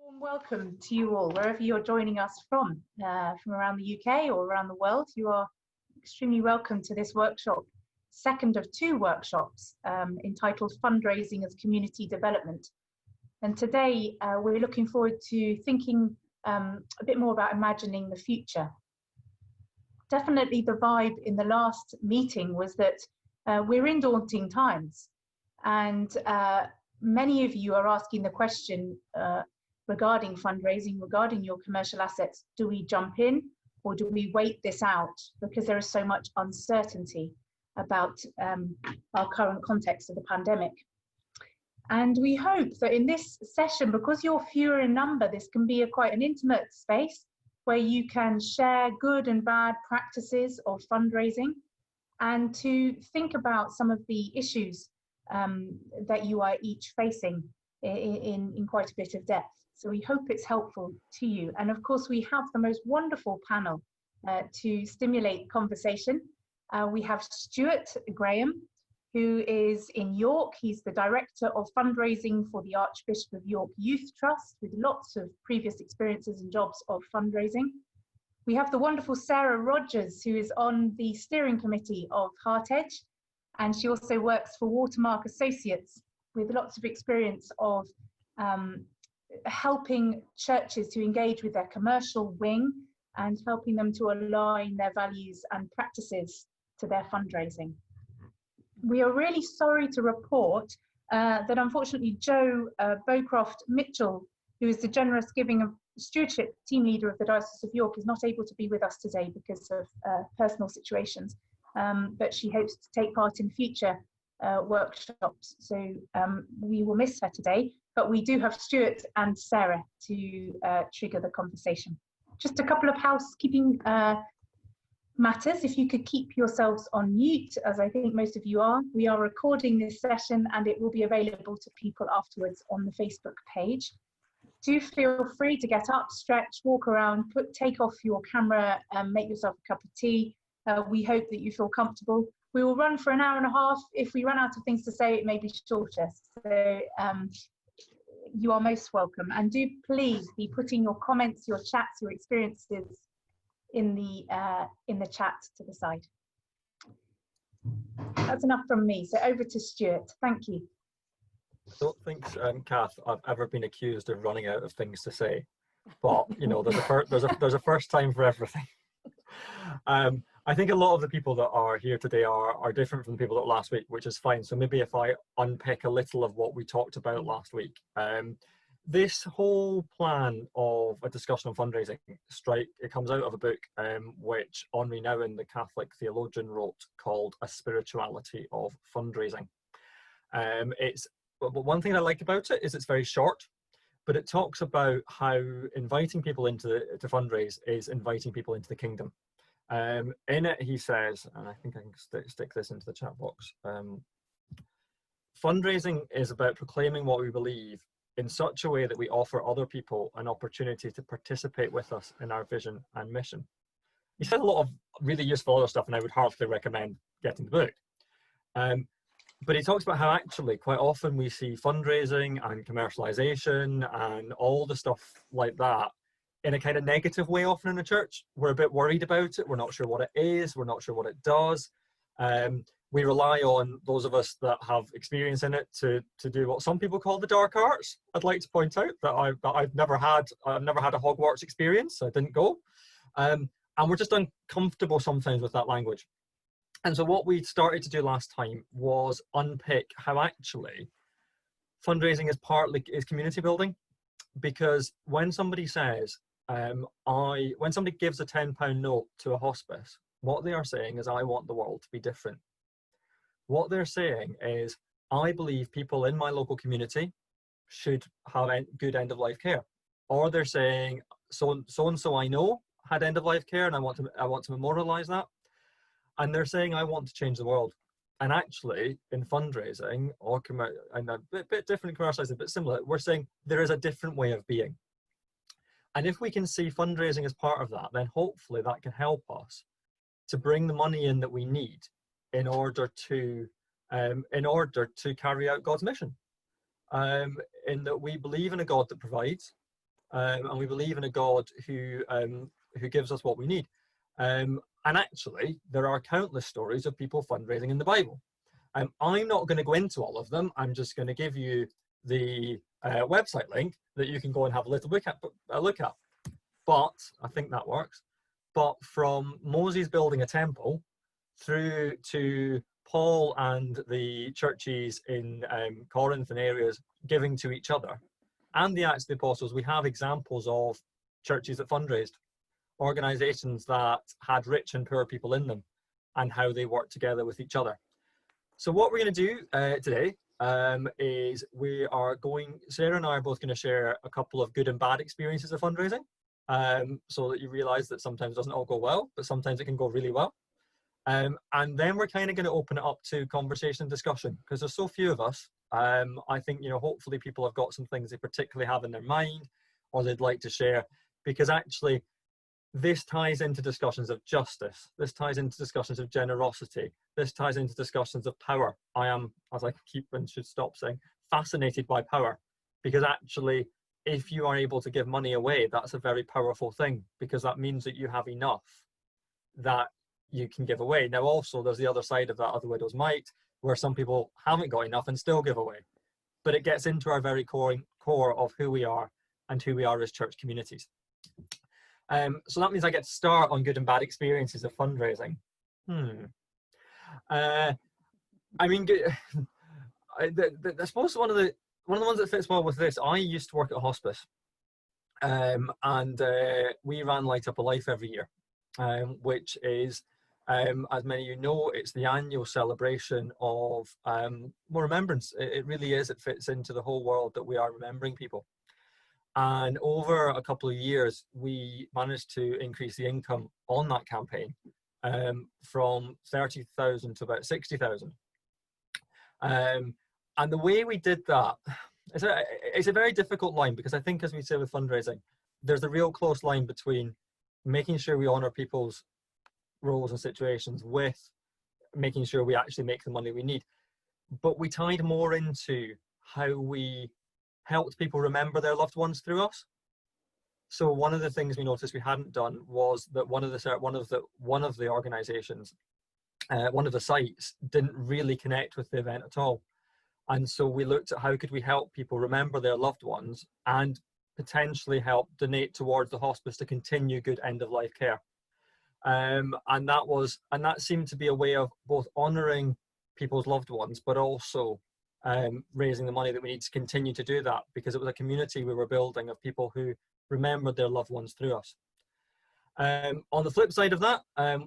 Warm welcome to you all, wherever you're joining us from around the UK or around the world. You are extremely welcome to this workshop, second of two workshops entitled Fundraising as Community Development. And today we're looking forward to thinking a bit more about imagining the future. Definitely the vibe in the last meeting was that we're in daunting times, and many of you are asking the question regarding fundraising, regarding your commercial assets. Do we jump in or do we wait this out? Because there is so much uncertainty about our current context of the pandemic. And we hope that in this session, because you're fewer in number, this can be quite an intimate space where you can share good and bad practices of fundraising and to think about some of the issues that you are each facing in quite a bit of depth. So we hope it's helpful to you. And of course, we have the most wonderful panel to stimulate conversation. We have Stuart Graham, who is in York. He's the Director of Fundraising for the Archbishop of York Youth Trust, with lots of previous experiences and jobs of fundraising. We have the wonderful Sarah Rogers, who is on the steering committee of HeartEdge, and she also works for Watermark Associates, with lots of experience of helping churches to engage with their commercial wing and helping them to align their values and practices to their fundraising. We are really sorry to report that unfortunately Joe Bowcroft Mitchell, who is the Generous Giving of Stewardship Team Leader of the Diocese of York, is not able to be with us today because of personal situations, but she hopes to take part in future workshops. So we will miss her today, but we do have Stuart and Sarah to trigger the conversation. Just a couple of housekeeping matters. If you could keep yourselves on mute, as I think most of you are. We are recording this session and it will be available to people afterwards on the Facebook page. Do feel free to get up, stretch, walk around, take off your camera and make yourself a cup of tea. We hope that you feel comfortable. We will run for an hour and a half. If we run out of things to say, it may be shorter. So you are most welcome. And do please be putting your comments, your chats, your experiences in the chat to the side. That's enough from me. So over to Stuart. Thank you. I don't think, Kath, I've ever been accused of running out of things to say, but you know, there's a first time for everything. I think a lot of the people that are here today are different from the people that were last week, which is fine. So maybe if I unpick a little of what we talked about last week. This whole plan of a discussion on fundraising, it comes out of a book which Henri Nouwen, the Catholic theologian, wrote, called A Spirituality of Fundraising. But one thing I like about it is it's very short, but it talks about how inviting people to fundraise is inviting people into the kingdom. In it, he says, and I think I can stick this into the chat box, fundraising is about proclaiming what we believe in such a way that we offer other people an opportunity to participate with us in our vision and mission. He said a lot of really useful other stuff, and I would heartily recommend getting the book. But he talks about how actually quite often we see fundraising and commercialization and all the stuff like that in a kind of negative way often in the church. We're a bit worried about it. We're not sure what it is. We're not sure what it does. We rely on those of us that have experience in it to do what some people call the dark arts. I'd like to point out that I've never had a Hogwarts experience, so I didn't go. And we're just uncomfortable sometimes with that language. And so what we started to do last time was unpick how actually fundraising is community building. Because when somebody says, when somebody gives a £10 note to a hospice, what they are saying is, I want the world to be different. What they're saying is, I believe people in my local community should have good end-of-life care. Or they're saying, so-and-so I know had end-of-life care and I want to memorialize that. And they're saying, I want to change the world. And actually, in fundraising, or and a bit different commercializing, but similar, we're saying there is a different way of being. And if we can see fundraising as part of that, then hopefully that can help us to bring the money in that we need in order to carry out God's mission. In that we believe in a God that provides, and we believe in a God who gives us what we need. And actually, there are countless stories of people fundraising in the Bible. I'm not going to go into all of them. I'm just going to give you the website link that you can go and have a little look at. But I think that works. But from Moses building a temple through to Paul and the churches in Corinth and areas giving to each other, and the Acts of the Apostles, we have examples of churches that fundraised, organizations that had rich and poor people in them, and how they worked together with each other. So what we're going to do today is Sarah and I are both going to share a couple of good and bad experiences of fundraising, so that you realize that sometimes it doesn't all go well, but sometimes it can go really well. And then we're kind of going to open it up to conversation and discussion, because there's so few of us. I think, hopefully people have got some things they particularly have in their mind or they'd like to share, because actually this ties into discussions of justice. This ties into discussions of generosity. This ties into discussions of power. I am, as I keep and should stop saying, fascinated by power, because actually if you are able to give money away, that's a very powerful thing, because that means that you have enough that you can give away. Now also there's the other side of that, other widows might, where some people haven't got enough and still give away. But it gets into our very core of who we are and who we are as church communities. So that means I get to start on good and bad experiences of fundraising. I suppose one of the ones that fits well with this, I used to work at a hospice, and we ran Light Up a Life every year, which is, as many of you know, it's the annual celebration of remembrance. It really is. It fits into the whole world that we are remembering people. And over a couple of years, we managed to increase the income on that campaign from 30,000 to about 60,000. And the way we did that, it's a very difficult line, because I think, as we say with fundraising, there's a real close line between making sure we honor people's roles and situations with making sure we actually make the money we need. But we tied more into how we helped people remember their loved ones through us. So one of the things we noticed we hadn't done was that one of the organizations, one of the sites, didn't really connect with the event at all. And so we looked at how could we help people remember their loved ones and potentially help donate towards the hospice to continue good end of life care. And that seemed to be a way of both honoring people's loved ones, but also raising the money that we need to continue to do that, because it was a community we were building of people who remembered their loved ones through us. On the flip side of that, I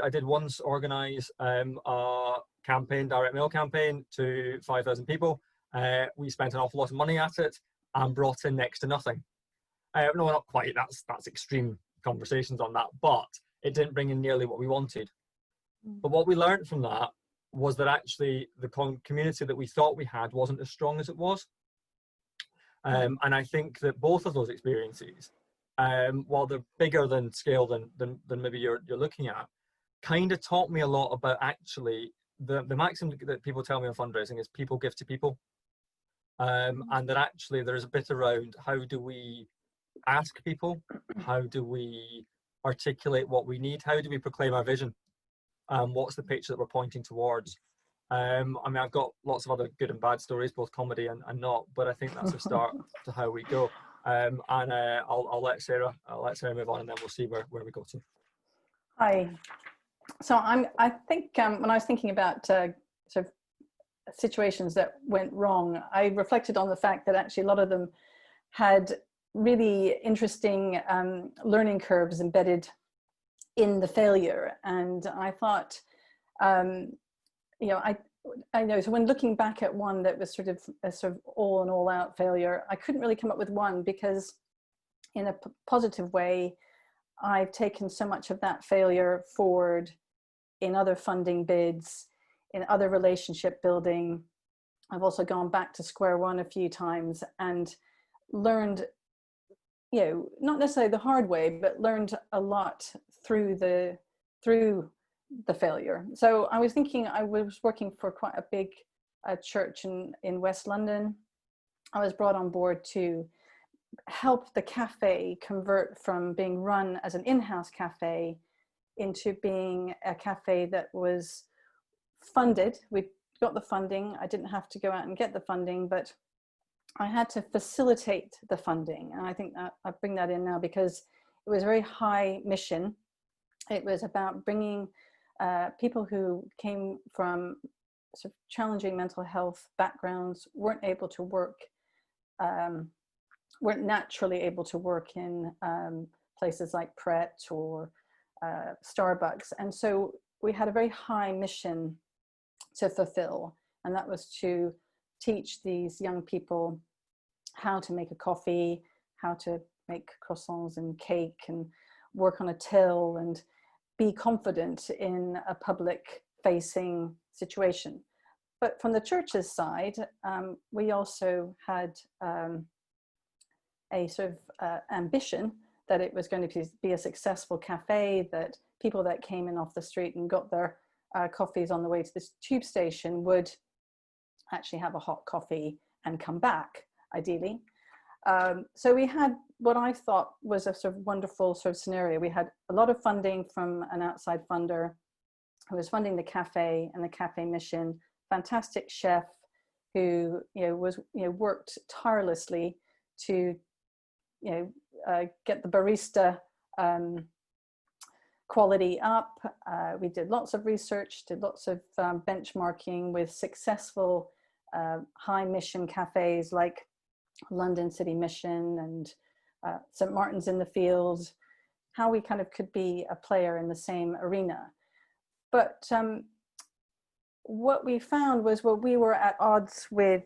did once organize a campaign, direct mail campaign, to 5,000 people. We spent an awful lot of money at it and brought in next to nothing. No, not quite. That's extreme conversations on that, but it didn't bring in nearly what we wanted. But what we learned from that was that actually the community that we thought we had wasn't as strong as it was. And I think that both of those experiences, while they're bigger than scale than maybe you're looking at, kind of taught me a lot about actually the maxim that people tell me on fundraising is people give to people. And that actually there's a bit around how do we ask people, how do we articulate what we need, how do we proclaim our vision, what's the picture that we're pointing towards. I've got lots of other good and bad stories, both comedy and not, but I think that's a start to how we go. I'll let Sarah move on, and then we'll see where we go to. Hi. So I think when I was thinking about sort of situations that went wrong, I reflected on the fact that actually a lot of them had really interesting learning curves embedded in the failure. And I thought, I know, so when looking back at one that was sort of a sort of all out failure, I couldn't really come up with one, because in a positive way, I've taken so much of that failure forward in other funding bids, in other relationship building. I've also gone back to square one a few times and learned, not necessarily the hard way, but learned a lot through the failure. So I was thinking, I was working for quite a big church in West London. I was brought on board to help the cafe convert from being run as an in-house cafe into being a cafe that was funded. We got the funding. I didn't have to go out and get the funding, but I had to facilitate the funding. And I think that I bring that in now because it was a very high mission. It was about bringing people who came from sort of challenging mental health backgrounds, weren't able to work, weren't naturally able to work in places like Pret or Starbucks. And so we had a very high mission to fulfill, and that was to teach these young people how to make a coffee, how to make croissants and cake and work on a till and be confident in a public facing situation. But from the church's side, we also had a sort of ambition that it was going to be a successful cafe, that people that came in off the street and got their coffees on the way to this tube station would actually have a hot coffee and come back, ideally. So we had what I thought was a sort of wonderful sort of scenario. We had a lot of funding from an outside funder who was funding the cafe and the cafe mission, fantastic chef who worked tirelessly to get the barista quality up. We did lots of research, did lots of benchmarking with successful high mission cafes like London City Mission and St. Martin's in the Fields, how we kind of could be a player in the same arena. But what we found was, well, we were at odds with,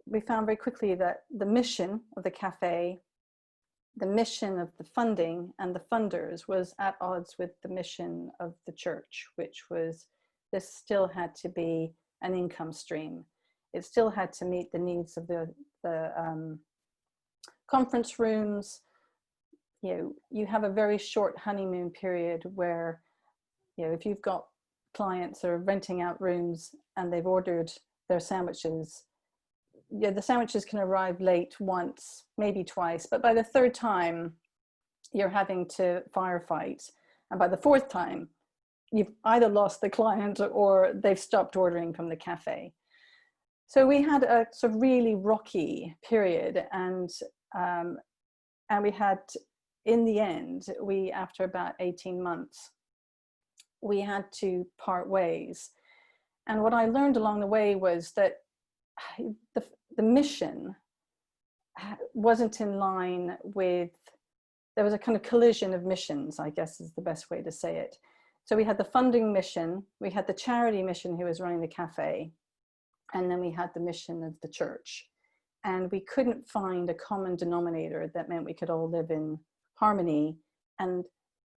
we found very quickly that the mission of the cafe, the mission of the funding and the funders was at odds with the mission of the church, which was this still had to be an income stream. It still had to meet the needs of the conference rooms. You have a very short honeymoon period where, if you've got clients that are renting out rooms and they've ordered their sandwiches, the sandwiches can arrive late once, maybe twice, but by the third time, you're having to firefight. And by the fourth time, you've either lost the client or they've stopped ordering from the cafe. So we had a sort of really rocky period, and we had, in the end, after about 18 months, we had to part ways. And what I learned along the way was that the mission wasn't in line with, there was a kind of collision of missions, I guess is the best way to say it. So we had the funding mission, we had the charity mission who was running the cafe, and then we had the mission of the church. And we couldn't find a common denominator that meant we could all live in harmony. And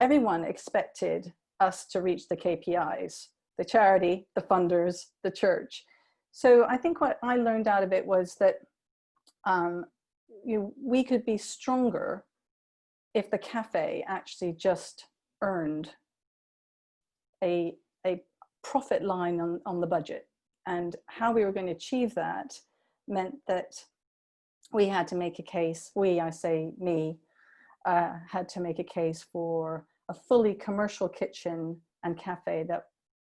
everyone expected us to reach the KPIs, the charity, the funders, the church. So I think what I learned out of it was that we could be stronger if the cafe actually just earned a profit line on the budget. And how we were going to achieve that meant that we had to make a case, I say me, had to make a case for a fully commercial kitchen and cafe that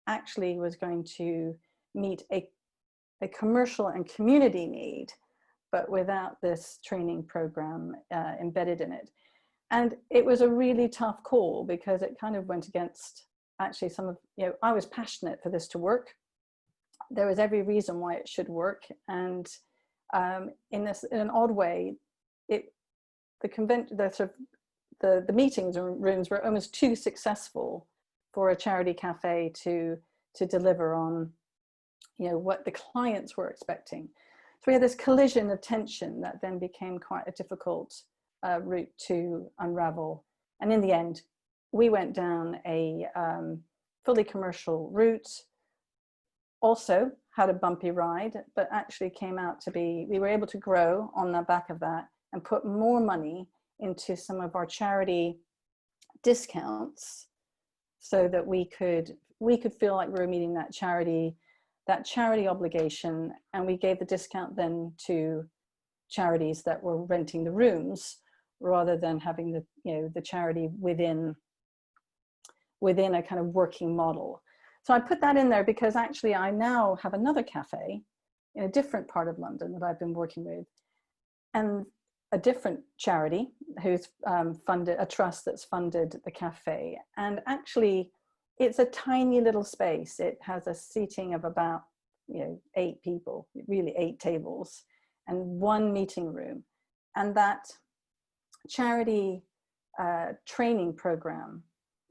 actually was going to meet a commercial and community need, but without this training program embedded in it. And it was a really tough call because it kind of went against actually some of, I was passionate for this to work. There was every reason why it should work. And in an odd way, the meetings rooms were almost too successful for a charity cafe to deliver on, what the clients were expecting. So we had this collision of tension that then became quite a difficult route to unravel. And in the end, we went down a fully commercial route. Also had a bumpy ride, but actually came out to be, we were able to grow on the back of that and put more money into some of our charity discounts so that we could feel like we were meeting that charity obligation. And we gave the discount then to charities that were renting the rooms rather than having the, you know, the charity within a kind of working model. So I put that in there because actually I now have another cafe in a different part of London that I've been working with, and a different charity who's funded, a trust that's funded the cafe. And actually it's a tiny little space. It has a seating of about, you know, 8 people, really 8 tables and 1 meeting room. And that charity training program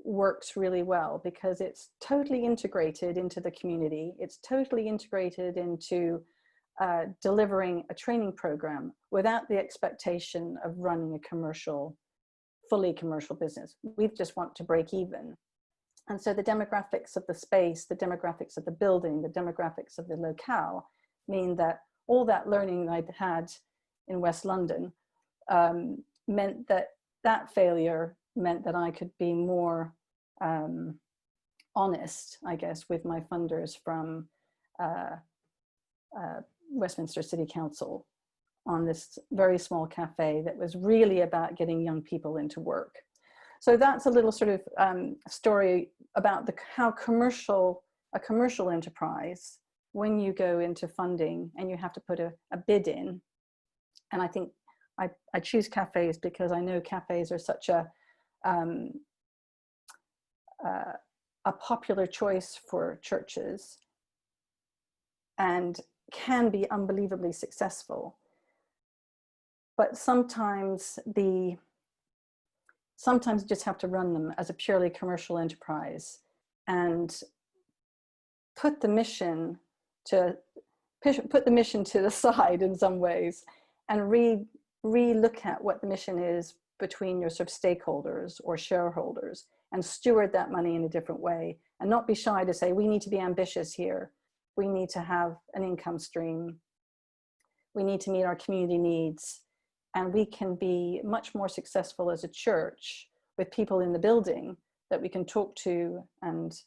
works really well because it's totally integrated into the community. It's totally integrated into delivering a training program without the expectation of running a fully commercial business. We just want to break even. And so the demographics of the space, the demographics of the building, the demographics of the locale mean that all that learning I'd had in West London meant that that failure meant that I could be more honest, I guess, with my funders from Westminster City Council on this very small cafe that was really about getting young people into work. So that's a little sort of story about how a commercial enterprise, when you go into funding and you have to put a bid in, and I think I choose cafes because I know cafes are such a popular choice for churches and can be unbelievably successful. But sometimes you just have to run them as a purely commercial enterprise and put the mission to the side in some ways and re-look at what the mission is between your sort of stakeholders or shareholders and steward that money in a different way and not be shy to say, we need to be ambitious here. We need to have an income stream. We need to meet our community needs. And we can be much more successful as a church with people in the building that we can talk to and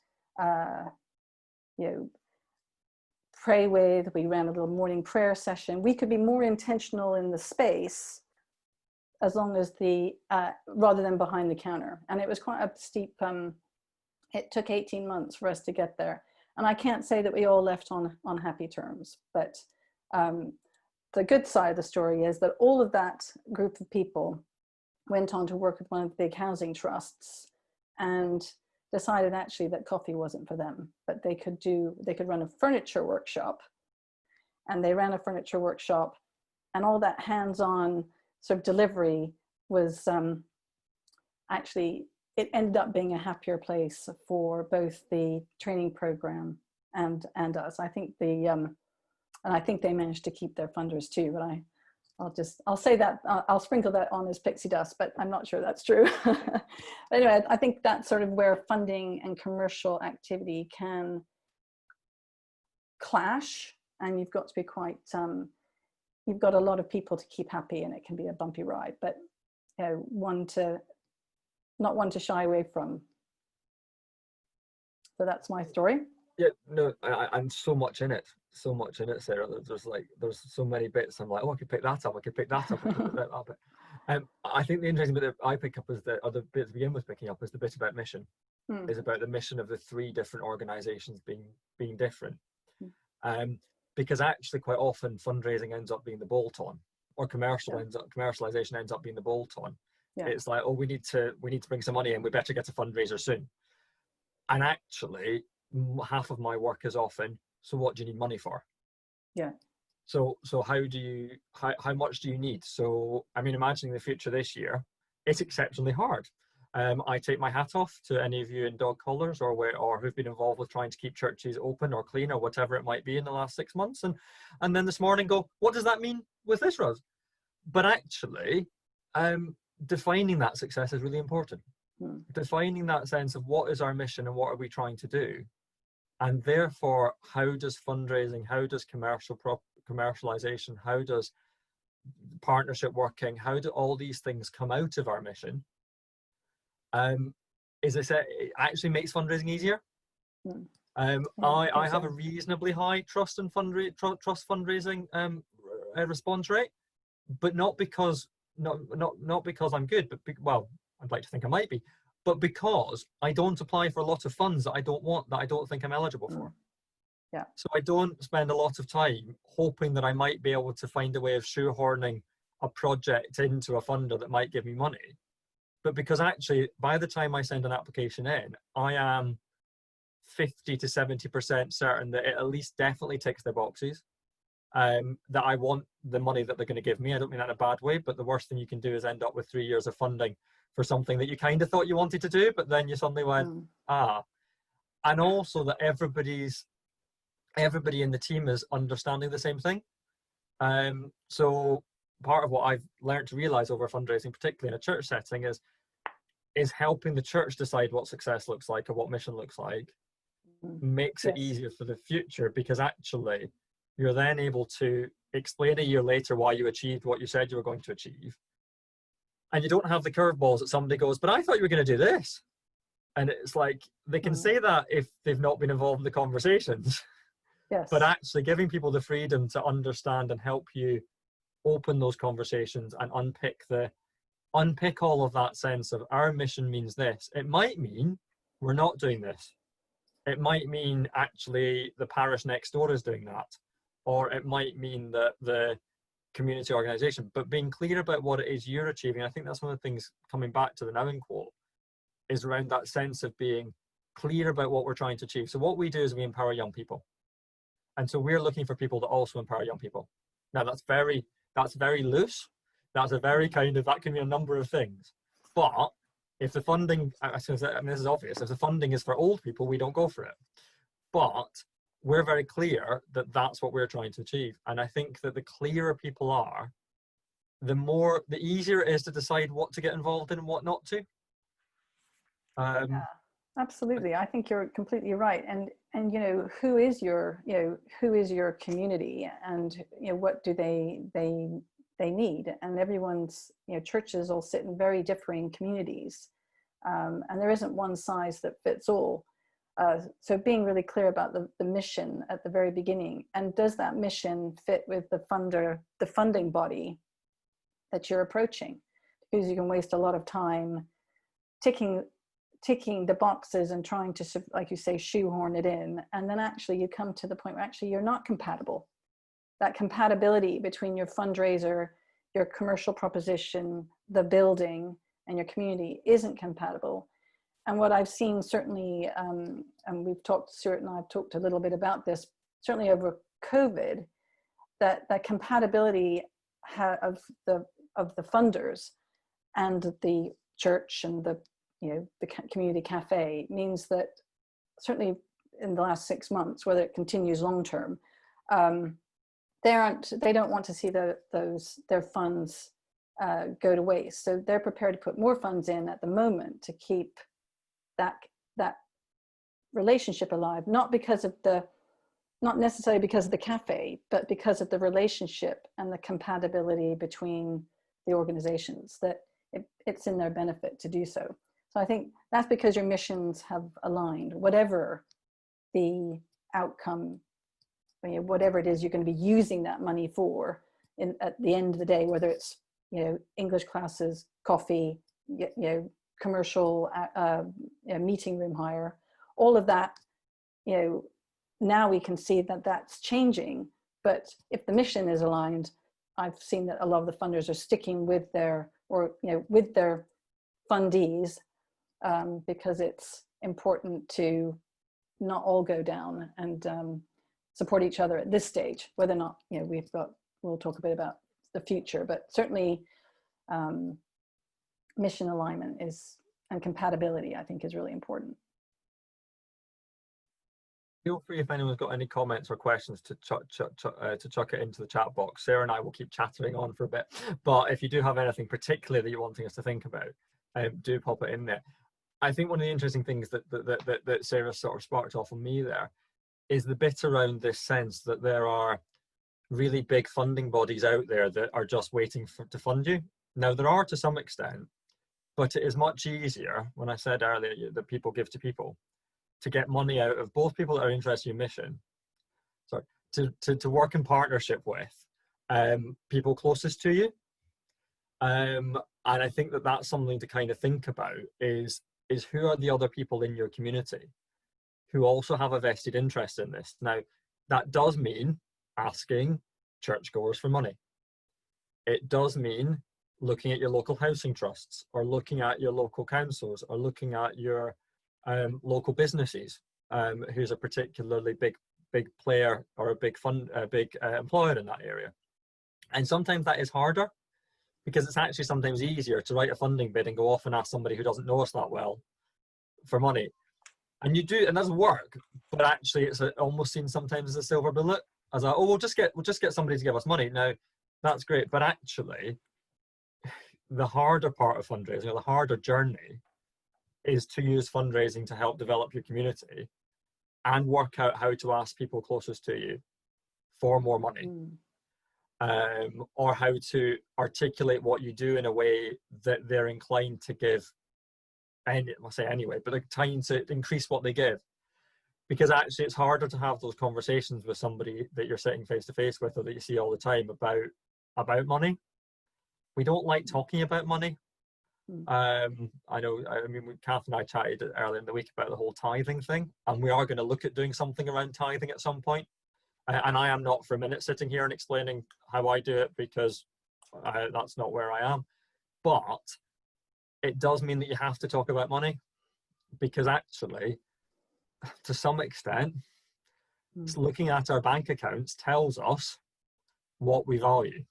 pray with. We ran a little morning prayer session. We could be more intentional in the space as long as rather than behind the counter. And it was quite a steep, it took 18 months for us to get there. And I can't say that we all left on happy terms, but the good side of the story is that all of that group of people went on to work with one of the big housing trusts and decided actually that coffee wasn't for them, but they could run a furniture workshop. And they ran a furniture workshop, and all that hands-on sort of delivery was actually, it ended up being a happier place for both the training program and us. I think and I think they managed to keep their funders too, but I'll say that, I'll sprinkle that on as pixie dust, but I'm not sure that's true. But anyway, I think that's sort of where funding and commercial activity can clash, and you've got to be quite, you've got a lot of people to keep happy, and it can be a bumpy ride, but you know, not one to shy away from. So that's my story. Yeah, no, and so much in it, Sarah. There's so many bits. I'm like, oh, I could pick that up. I could pick that up. I could pick that up. I think the interesting bit that I pick up is or the bit to begin with picking up is the bit about mission. Is about the mission of the 3 different organisations being different. Because actually, quite often, fundraising ends up being the bolt-on, or commercialization ends up being the bolt-on. Yeah. It's like, oh, we need to bring some money in. We better get a fundraiser soon. And actually, half of my work is often, so what do you need money for? Yeah. So how much do you need? So, I mean, imagining the future this year, it's exceptionally hard. I take my hat off to any of you in dog collars or who've been involved with trying to keep churches open or clean or whatever it might be in the last 6 months. And then this morning go, what does that mean with this, Ros? But actually, defining that success is really important. Defining that sense of what is our mission and what are we trying to do. And therefore, how does fundraising, how does commercialization, how does partnership working, how do all these things come out of our mission? As I said, it actually makes fundraising easier. I have a reasonably high trust fundraising response rate, but not because not because I'm good, but well, I'd like to think I might be, but because I don't apply for a lot of funds that I don't want, that I don't think I'm eligible for. Yeah. So I don't spend a lot of time hoping that I might be able to find a way of shoehorning a project into a funder that might give me money. But because actually, by the time I send an application in, I am 50 to 70% certain that it at least definitely ticks their boxes. That I want the money that they're going to give me. I don't mean that in a bad way, but the worst thing you can do is end up with 3 years of funding for something that you kind of thought you wanted to do, but then you suddenly went, and also that everybody in the team is understanding the same thing. So part of what I've learned to realize over fundraising, particularly in a church setting, is helping the church decide what success looks like or what mission looks like, makes it easier for the future, because actually you're then able to explain a year later why you achieved what you said you were going to achieve. And you don't have the curveballs that somebody goes, but I thought you were going to do this. And it's like, they can say that if they've not been involved in the conversations. Yes. But actually giving people the freedom to understand and help you open those conversations and unpick all of that sense of our mission means this. It might mean we're not doing this. It might mean actually the parish next door is doing that. Or it might mean that the community organization, but being clear about what it is you're achieving. I think that's one of the things, coming back to the Nowen quote, is around that sense of being clear about what we're trying to achieve. So what we do is we empower young people. And so we're looking for people that also empower young people. Now that's very loose. That's a very kind of, that can be a number of things. But if the funding, I mean, this is obvious, if the funding is for old people, we don't go for it. But we're very clear that that's what we're trying to achieve. And I think that the clearer people are, the easier it is to decide what to get involved in and what not to. Yeah, absolutely. I think you're completely right. And who is your community, and what do they need? And everyone's, churches all sit in very differing communities, and there isn't one size that fits all. So being really clear about the mission at the very beginning, and does that mission fit with the funding body that you're approaching? Because you can waste a lot of time ticking the boxes and trying to, like you say, shoehorn it in, and then actually you come to the point where actually you're not compatible. That compatibility between your fundraiser, your commercial proposition, the building, and your community isn't compatible. And what I've seen, certainly, and Stuart and I've talked a little bit about this, certainly over COVID, that compatibility of the funders and the church and the community cafe means that certainly in the last 6 months, whether it continues long term, they don't want to see their funds go to waste. So they're prepared to put more funds in at the moment to keep that relationship alive, not necessarily because of the cafe, but because of the relationship and the compatibility between the organizations, that it's in their benefit to do so. So I think that's because your missions have aligned, whatever the outcome, whatever it is you're going to be using that money for at the end of the day, whether it's, English classes, coffee, commercial meeting room hire, all of that, now we can see that that's changing. But if the mission is aligned, I've seen that a lot of the funders are sticking with their fundees, because it's important to not all go down and support each other at this stage, whether or not, we'll talk a bit about the future, but certainly mission alignment and compatibility, I think, is really important. Feel free, if anyone's got any comments or questions, to chuck it into the chat box. Sarah and I will keep chattering on for a bit, but if you do have anything particularly that you're wanting us to think about, do pop it in there. I think one of the interesting things that Sarah sort of sparked off on me there is the bit around this sense that there are really big funding bodies out there that are just waiting to fund you. Now, there are to some extent, but it is much easier, when I said earlier that people give to people, to get money out of both people that are interested in your mission, to work in partnership with people closest to you. And I think that that's something to kind of think about is who are the other people in your community who also have a vested interest in this. Now, that does mean asking churchgoers for money. It does mean looking at your local housing trusts, or looking at your local councils, or looking at your local businesses, who's a particularly big player or a big employer in that area. And sometimes that is harder, because it's actually sometimes easier to write a funding bid and go off and ask somebody who doesn't know us that well for money. And you do, and that's work, but actually it's almost seen sometimes as a silver bullet, as a, oh, we'll just get somebody to give us money. Now, that's great, but actually the harder part of fundraising, or the harder journey, is to use fundraising to help develop your community and work out how to ask people closest to you for more money. Or how to articulate what you do in a way that they're inclined to give, and I'll say anyway, but they're trying to increase what they give. Because actually it's harder to have those conversations with somebody that you're sitting face to face with, or that you see all the time about money. We don't like talking about money. I mean, Kath and I chatted earlier in the week about the whole tithing thing, and we are going to look at doing something around tithing at some point. And I am not for a minute sitting here and explaining how I do it, because that's not where I am. But it does mean that you have to talk about money, because actually, to some extent, looking at our bank accounts tells us what we value.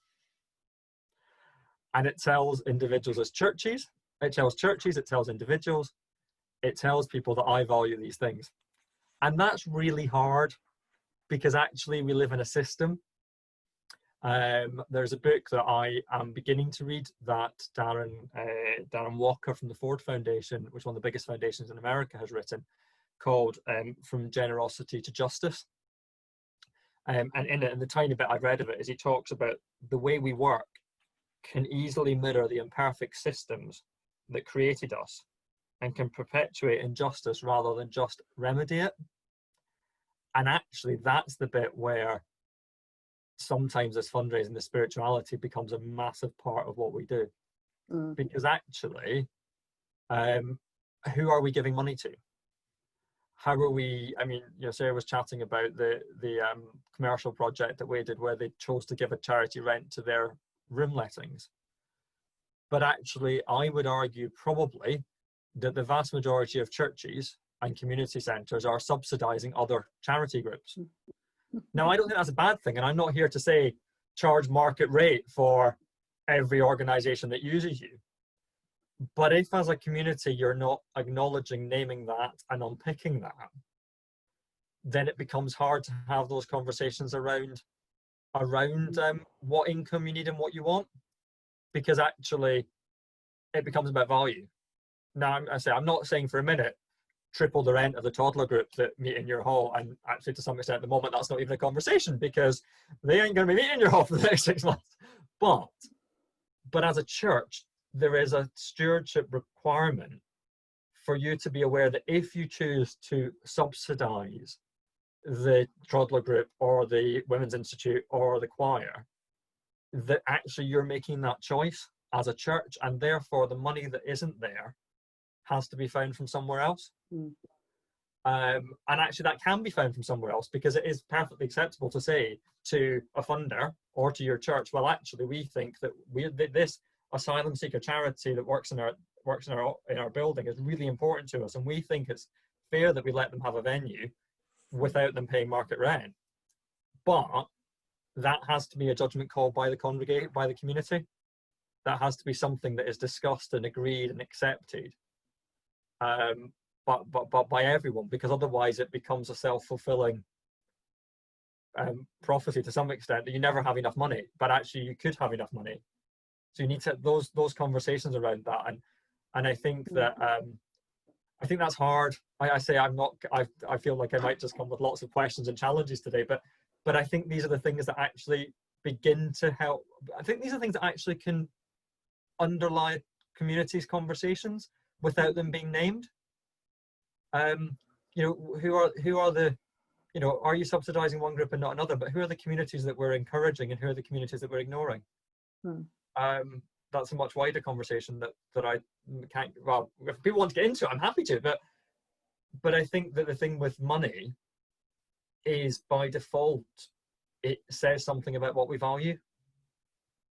And it tells individuals as churches, it tells individuals, it tells people that I value these things. And that's really hard, because actually we live in a system. There's a book that I am beginning to read that Darren Walker from the Ford Foundation, which is one of the biggest foundations in America, has written, called From Generosity to Justice. And in it, and the tiny bit I've read of it, is he talks about the way we work can easily mirror the imperfect systems that created us, and can perpetuate injustice rather than just remedy it. And actually, that's the bit where sometimes this fundraising, the spirituality becomes a massive part of what we do. Because actually, who are we giving money to? How are we, I mean, Sarah was chatting about the commercial project that we did, where they chose to give a charity rent to their room lettings. But actually, I would argue probably that the vast majority of churches and community centres are subsidising other charity groups. Now, I don't think that's a bad thing, and I'm not here to say charge market rate for every organisation that uses you. But if as a community you're not acknowledging, naming that and unpicking that, then it becomes hard to have those conversations around what income you need and what you want, because actually it becomes about value. Now, I'm not saying for a minute triple the rent of the toddler group that meet in your hall, and actually to some extent at the moment that's not even a conversation, because they ain't going to be meeting in your hall for the next 6 months. But as a church, there is a stewardship requirement for you to be aware that if you choose to subsidize the toddler group or the Women's Institute or the choir, that actually you're making that choice as a church, and therefore the money that isn't there has to be found from somewhere else. And actually that can be found from somewhere else, because it is perfectly acceptable to say to a funder or to your church, well, actually we think that this asylum seeker charity that works in our building is really important to us, and we think it's fair that we let them have a venue without them paying market rent. But that has to be a judgment call by the community. That has to be something that is discussed and agreed and accepted, but by everyone, because otherwise it becomes a self-fulfilling prophecy to some extent, that you never have enough money, but actually you could have enough money. So you need to those conversations around that, and I think that I think that's hard. I feel like I might just come with lots of questions and challenges today, but I think these are the things that actually begin to help. I think these are things that actually can underlie communities' conversations without them being named. Who are the, are you subsidizing one group and not another? But who are the communities that we're encouraging, and who are the communities that we're ignoring? that's a much wider conversation that I can't, well, if people want to get into it, I'm happy to, but I think that the thing with money is by default, it says something about what we value.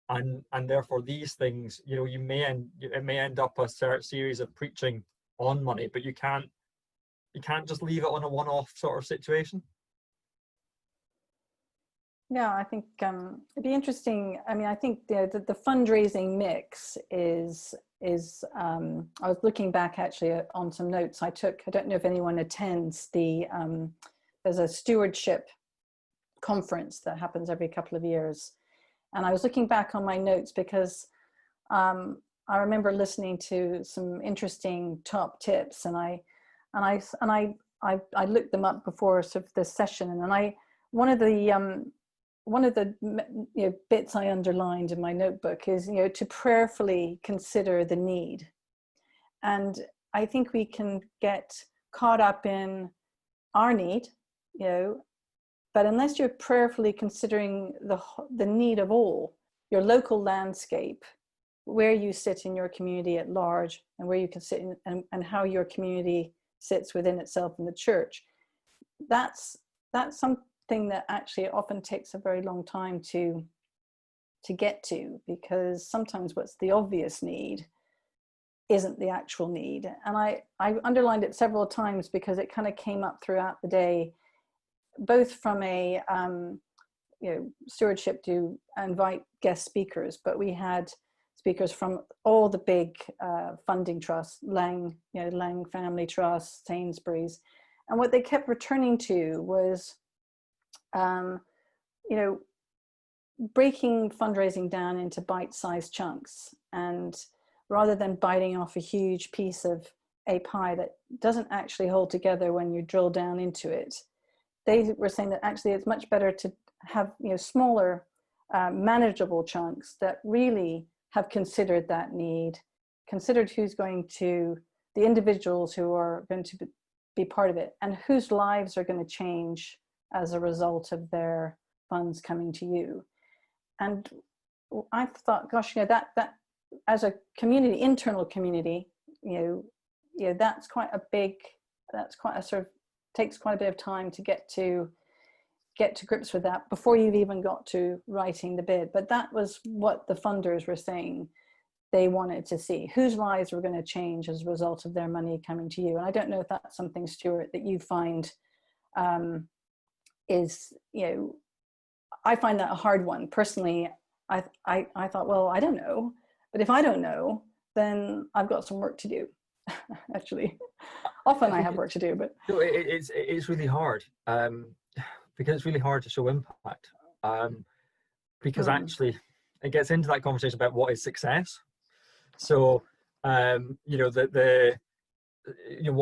And therefore these things, you know, it may end up a series of preaching on money, but you can't just leave it on a one-off sort of situation. Yeah, I think it'd be interesting. I mean, I think the fundraising mix is I was looking back actually on some notes I took. I don't know if anyone attends there's a stewardship conference that happens every couple of years. And I was looking back on my notes because I remember listening to some interesting top tips, and I looked them up before sort of this session, and one of the bits I underlined in my notebook is, you know, to prayerfully consider the need. And I think we can get caught up in our need, you know, but unless you're prayerfully considering the need of all, your local landscape, where you sit in your community at large, and where you can sit in, and how your community sits within itself in the church, that's something that actually often takes a very long time to get to, because sometimes what's the obvious need isn't the actual need. And I underlined it several times because it kind of came up throughout the day, both from a stewardship to invite guest speakers, but we had speakers from all the big funding trusts, Lang Family Trust, Sainsbury's, and what they kept returning to was breaking fundraising down into bite-sized chunks, and rather than biting off a huge piece of a pie that doesn't actually hold together when you drill down into it, they were saying that actually it's much better to have smaller manageable chunks that really have considered that need, considered who's going to, the individuals who are going to be part of it, and whose lives are going to change as a result of their funds coming to you. And I thought, gosh, that as a community, internal community, that's quite a sort of, takes quite a bit of time to get to grips with that before you've even got to writing the bid. But that was what the funders were saying they wanted to see, whose lives were going to change as a result of their money coming to you. And I don't know if that's something, Stuart, that you find is, I find that a hard one personally. I thought, well, I don't know, but if I don't know, then I've got some work to do. Actually, often I have work to do, but it's really hard because it's really hard to show impact because actually it gets into that conversation about what is success. So what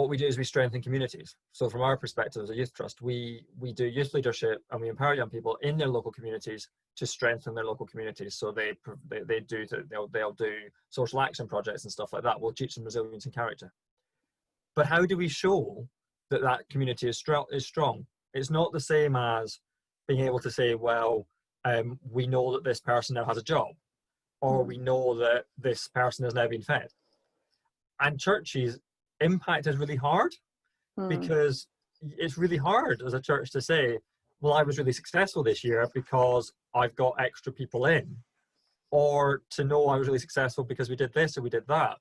we do is we strengthen communities. So from our perspective as a youth trust, we do youth leadership and we empower young people in their local communities to strengthen their local communities. So they'll do social action projects and stuff like that. We'll teach them resilience and character. But how do we show that that community is strong? It's not the same as being able to say, well, we know that this person now has a job, or we know that this person has now been fed. And churches, impact is really hard because it's really hard as a church to say, well, I was really successful this year because I've got extra people in, or to know I was really successful because we did this or we did that.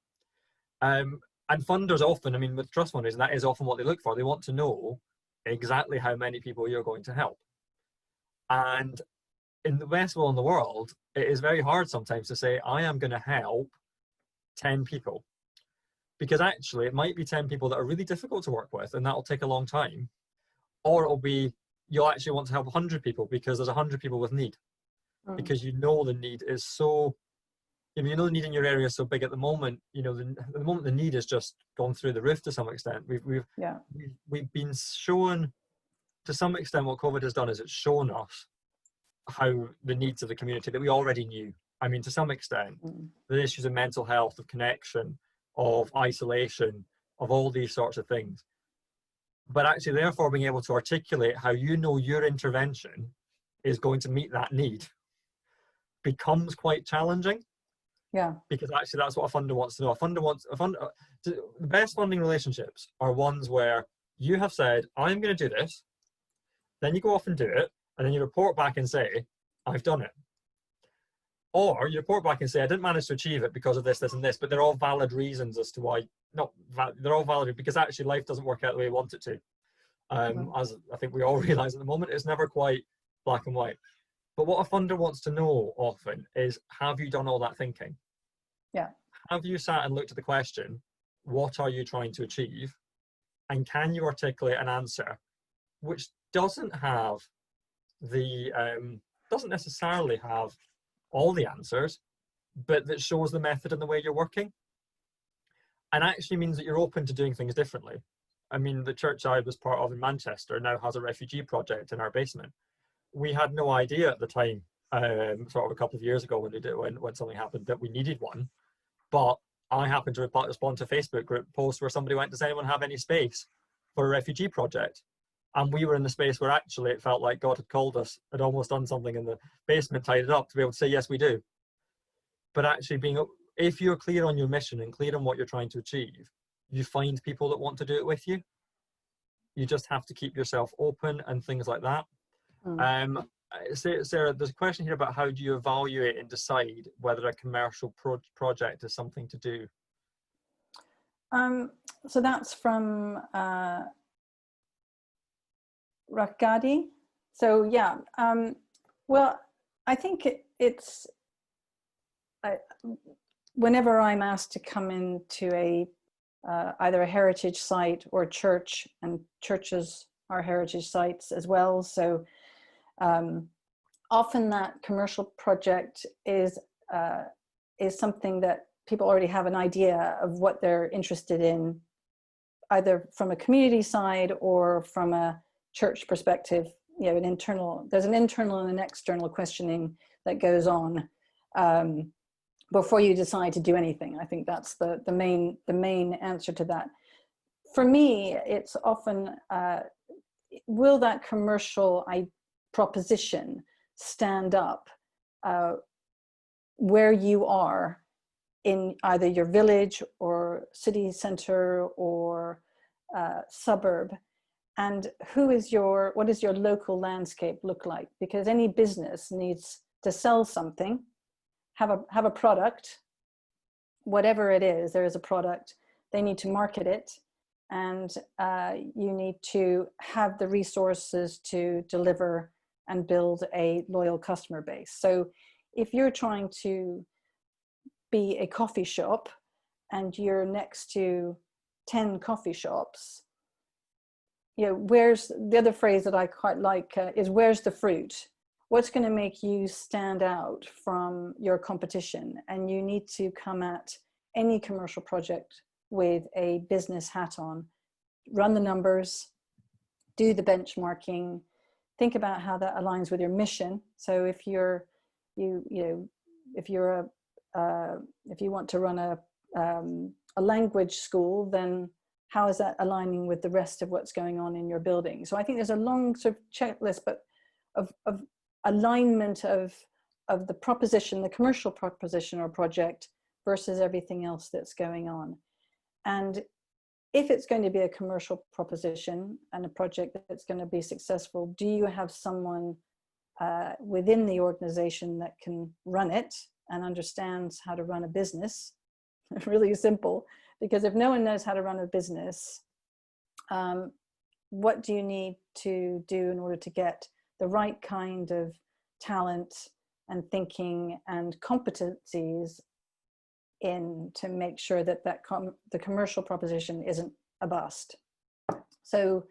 And funders often, I mean, with trust fundraising, that is often what they look for. They want to know exactly how many people you're going to help. And in the best will in the world, it is very hard sometimes to say, I am going to help 10 people. Because actually, it might be 10 people that are really difficult to work with, and that'll take a long time. Or it'll be, you'll actually want to help 100 people because there's 100 people with need. Because the need is so, the need in your area is so big at the moment. At the moment the need has just gone through the roof to some extent. We've been shown, to some extent, what COVID has done is it's shown us how the needs of the community that we already knew. I mean, to some extent, the issues of mental health, of connection, of isolation, of all these sorts of things. But actually, therefore, being able to articulate how your intervention is going to meet that need becomes quite challenging. Yeah. Because actually that's what a funder wants to know. The best funding relationships are ones where you have said, I'm going to do this, then you go off and do it, and then you report back and say, I've done it. Or you report back and say, I didn't manage to achieve it because of this, this, and this, but they're all valid reasons as to why. They're all valid because actually life doesn't work out the way we want it to. As I think we all realize at the moment, it's never quite black and white. But what a funder wants to know often is, have you done all that thinking? Yeah. Have you sat and looked at the question, what are you trying to achieve? And can you articulate an answer which doesn't have doesn't necessarily have all the answers, but that shows the method and the way you're working, and actually means that you're open to doing things differently. I mean, the church I was part of in Manchester now has a refugee project in our basement. We had no idea at the time, sort of a couple of years ago when something happened, that we needed one. But I happened to respond to a Facebook group post where somebody went, does anyone have any space for a refugee project? And we were in the space where actually it felt like God had called us, had almost done something in the basement, tied it up to be able to say, yes, we do. But actually if you're clear on your mission and clear on what you're trying to achieve, you find people that want to do it with you. You just have to keep yourself open and things like that. Sarah, there's a question here about how do you evaluate and decide whether a commercial project is something to do? So that's from Rakgadi. So yeah, well, I think it's whenever I'm asked to come into either a heritage site or a church, and churches are heritage sites as well. So often that commercial project is something that people already have an idea of what they're interested in, either from a community side or from a church perspective. You know, there's an internal and an external questioning that goes on before you decide to do anything. I think that's the main answer to that. For me, it's often, will that commercial proposition stand up where you are in either your village or city center or suburb, and what does your local landscape look like? Because any business needs to sell something, have a product, whatever it is. There is a product, they need to market it, and you need to have the resources to deliver and build a loyal customer base. So if you're trying to be a coffee shop and you're next to 10 coffee shops, you know, where's the other phrase that I quite like is where's the fruit? What's going to make you stand out from your competition? And you need to come at any commercial project with a business hat on, run the numbers, do the benchmarking, think about how that aligns with your mission. So if you want to run a language school, then how is that aligning with the rest of what's going on in your building? So I think there's a long sort of checklist, but of alignment of the proposition, the commercial proposition or project versus everything else that's going on. And if it's going to be a commercial proposition and a project that's going to be successful, do you have someone within the organization that can run it and understands how to run a business? Really simple, because if no one knows how to run a business, what do you need to do in order to get the right kind of talent and thinking and competencies in to make sure that the commercial proposition isn't a bust? So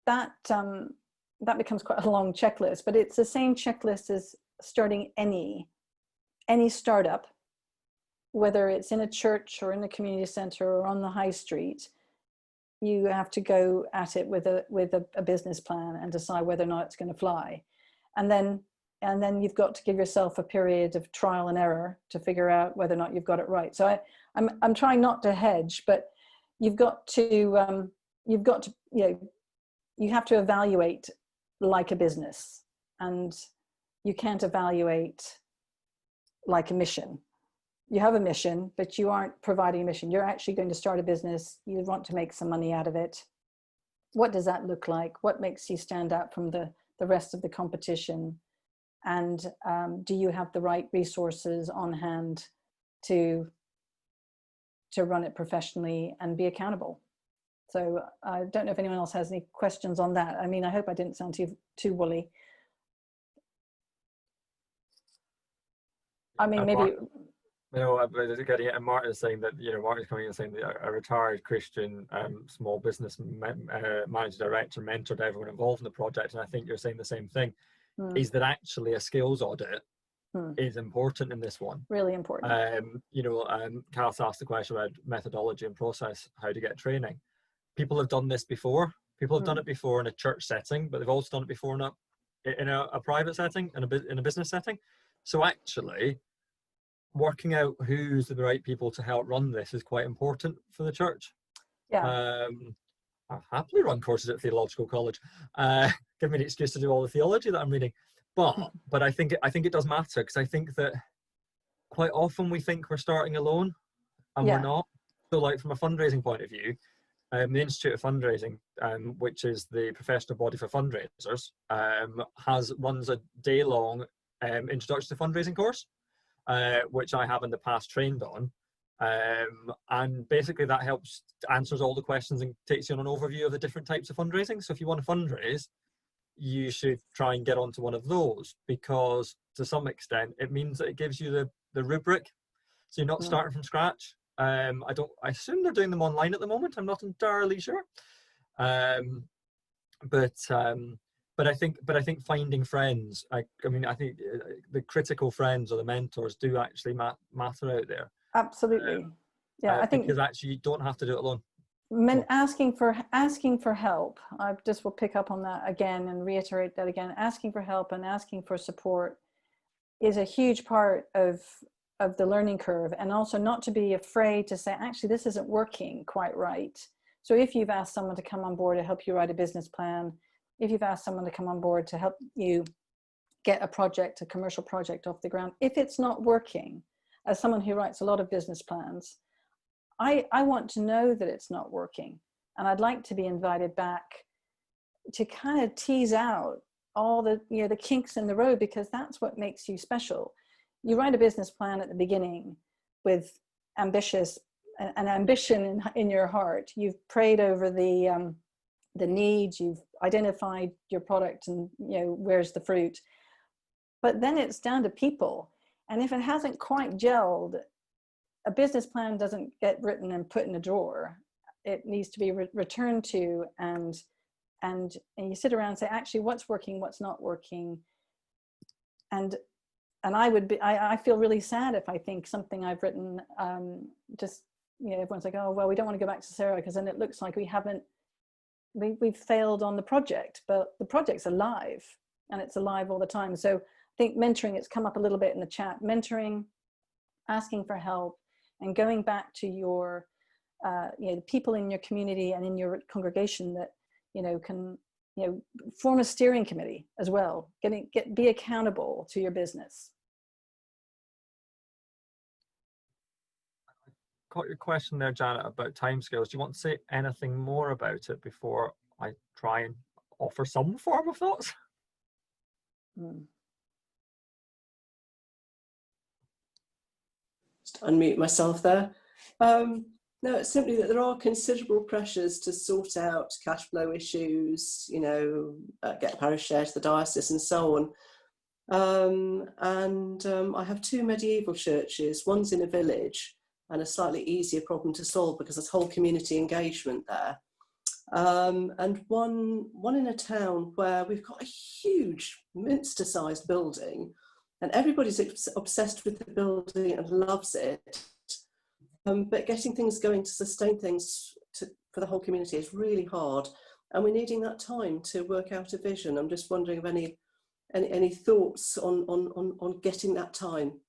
that becomes quite a long checklist, but it's the same checklist as starting any startup, whether it's in a church or in a community center or on the high street. You have to go at it with a business plan and decide whether or not it's going to fly, and then you've got to give yourself a period of trial and error to figure out whether or not you've got it right. So I'm trying not to hedge, but you have to evaluate like a business, and you can't evaluate like a mission. you have a mission, but you aren't providing a mission. You're actually going to start a business. You want to make some money out of it. What does that look like? What makes you stand out from the rest of the competition? And do you have the right resources on hand to run it professionally and be accountable? So I don't know if anyone else has any questions on that. I mean, I hope I didn't sound too woolly. I mean, maybe. Getting it, and Martin's saying that, Martin's coming in and saying that a retired Christian small business managing director mentored everyone involved in the project, and I think you're saying the same thing. Is that actually a skills audit is important in this one? Really important. Cass asked the question about methodology and process, how to get training. People have done this before. People have done it before in a church setting, but they've also done it before in a private setting, in a business setting. So actually, working out who's the right people to help run this is quite important for the church. Yeah. I've happily run courses at theological college. Give me an excuse to do all the theology that I'm reading. But I think it does matter, because I think that quite often we think we're starting alone, and we're not. So, like, from a fundraising point of view, the Institute of Fundraising, which is the professional body for fundraisers, runs a day-long introduction to fundraising course, which I have in the past trained on. And basically that answers all the questions and takes you on an overview of the different types of fundraising. So if you want to fundraise, you should try and get onto one of those, because to some extent it means that it gives you the rubric. So you're not starting from scratch. I assume they're doing them online at the moment. I'm not entirely sure. But I think finding friends, I think the critical friends or the mentors do actually matter out there. Absolutely. I think, because actually you don't have to do it alone. Asking for help. I just will pick up on that again and reiterate that again. Asking for help and asking for support is a huge part of the learning curve, and also not to be afraid to say, actually, this isn't working quite right. So if you've asked someone to come on board to help you write a business plan, if you've asked someone to come on board to help you get a commercial project off the ground, if it's not working, as someone who writes a lot of business plans, I want to know that it's not working. And I'd like to be invited back to kind of tease out all the kinks in the road, because that's what makes you special. You write a business plan at the beginning with ambition in your heart. You've prayed over the needs, you've identified your product, and where's the fruit. But then it's down to people. And if it hasn't quite gelled, a business plan doesn't get written and put in a drawer. It needs to be returned to, and you sit around and say, actually, what's working, what's not working. And I feel really sad if I think something I've written, everyone's like, oh, well, we don't want to go back to Sarah, because then it looks like we've failed on the project. But the project's alive, and it's alive all the time. So I think mentoring, it's come up a little bit in the chat, mentoring, asking for help, and going back to your the people in your community and in your congregation that can form a steering committee as well. Be accountable to your business. Got your question there, Janet, about timescales. Do you want to say anything more about it before I try and offer some form of thoughts? Just unmute myself there. No, it's simply that there are considerable pressures to sort out cash flow issues, get parish share to the diocese and so on. I have two medieval churches. One's in a village, and a slightly easier problem to solve because there's whole community engagement there. And one in a town where we've got a huge Minster-sized building, and everybody's obsessed with the building and loves it. But getting things going to sustain things for the whole community is really hard, and we're needing that time to work out a vision. I'm just wondering if any thoughts on getting that time.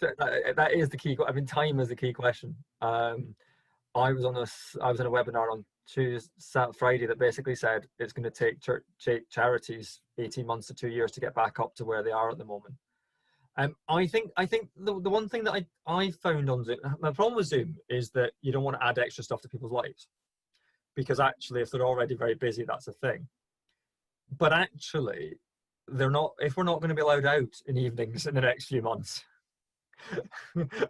That is the key. I mean, time is the key question. I was in a webinar on Friday that basically said it's going to take charities 18 months to 2 years to get back up to where they are at the moment. I think the one thing that I found on Zoom, the problem with Zoom is that you don't want to add extra stuff to people's lives, because actually if they're already very busy, that's a thing. But actually, they're not, if we're not going to be allowed out in evenings in the next few months,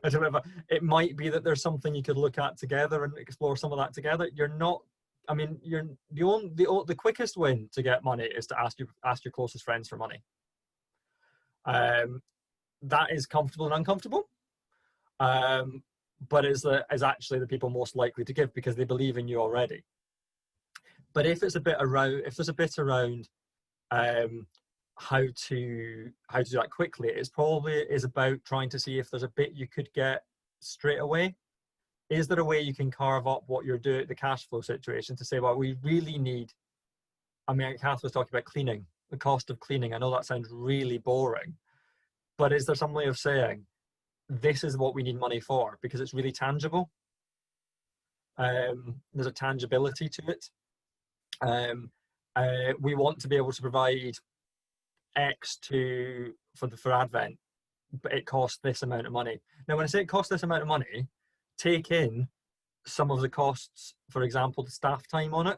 I don't know, it might be that there's something you could look at together and explore some of that together. You're not, I mean, you're the quickest win to get money is to ask your closest friends for money. That is comfortable and uncomfortable, but is actually the people most likely to give because they believe in you already. But if it's a bit around, if there's a bit around how to do that quickly, it's probably about trying to see if there's a bit you could get straight away. Is there a way you can carve up what you're doing, the cash flow situation, to say, well, we really need, I mean, Kath was talking about cleaning, the cost of cleaning. I know that sounds really boring, but is there some way of saying, this is what we need money for, because it's really tangible? There's a tangibility to it. We want to be able to provide X for Advent, but it costs this amount of money. Now, when I say it costs this amount of money, take in some of the costs, for example, the staff time on it.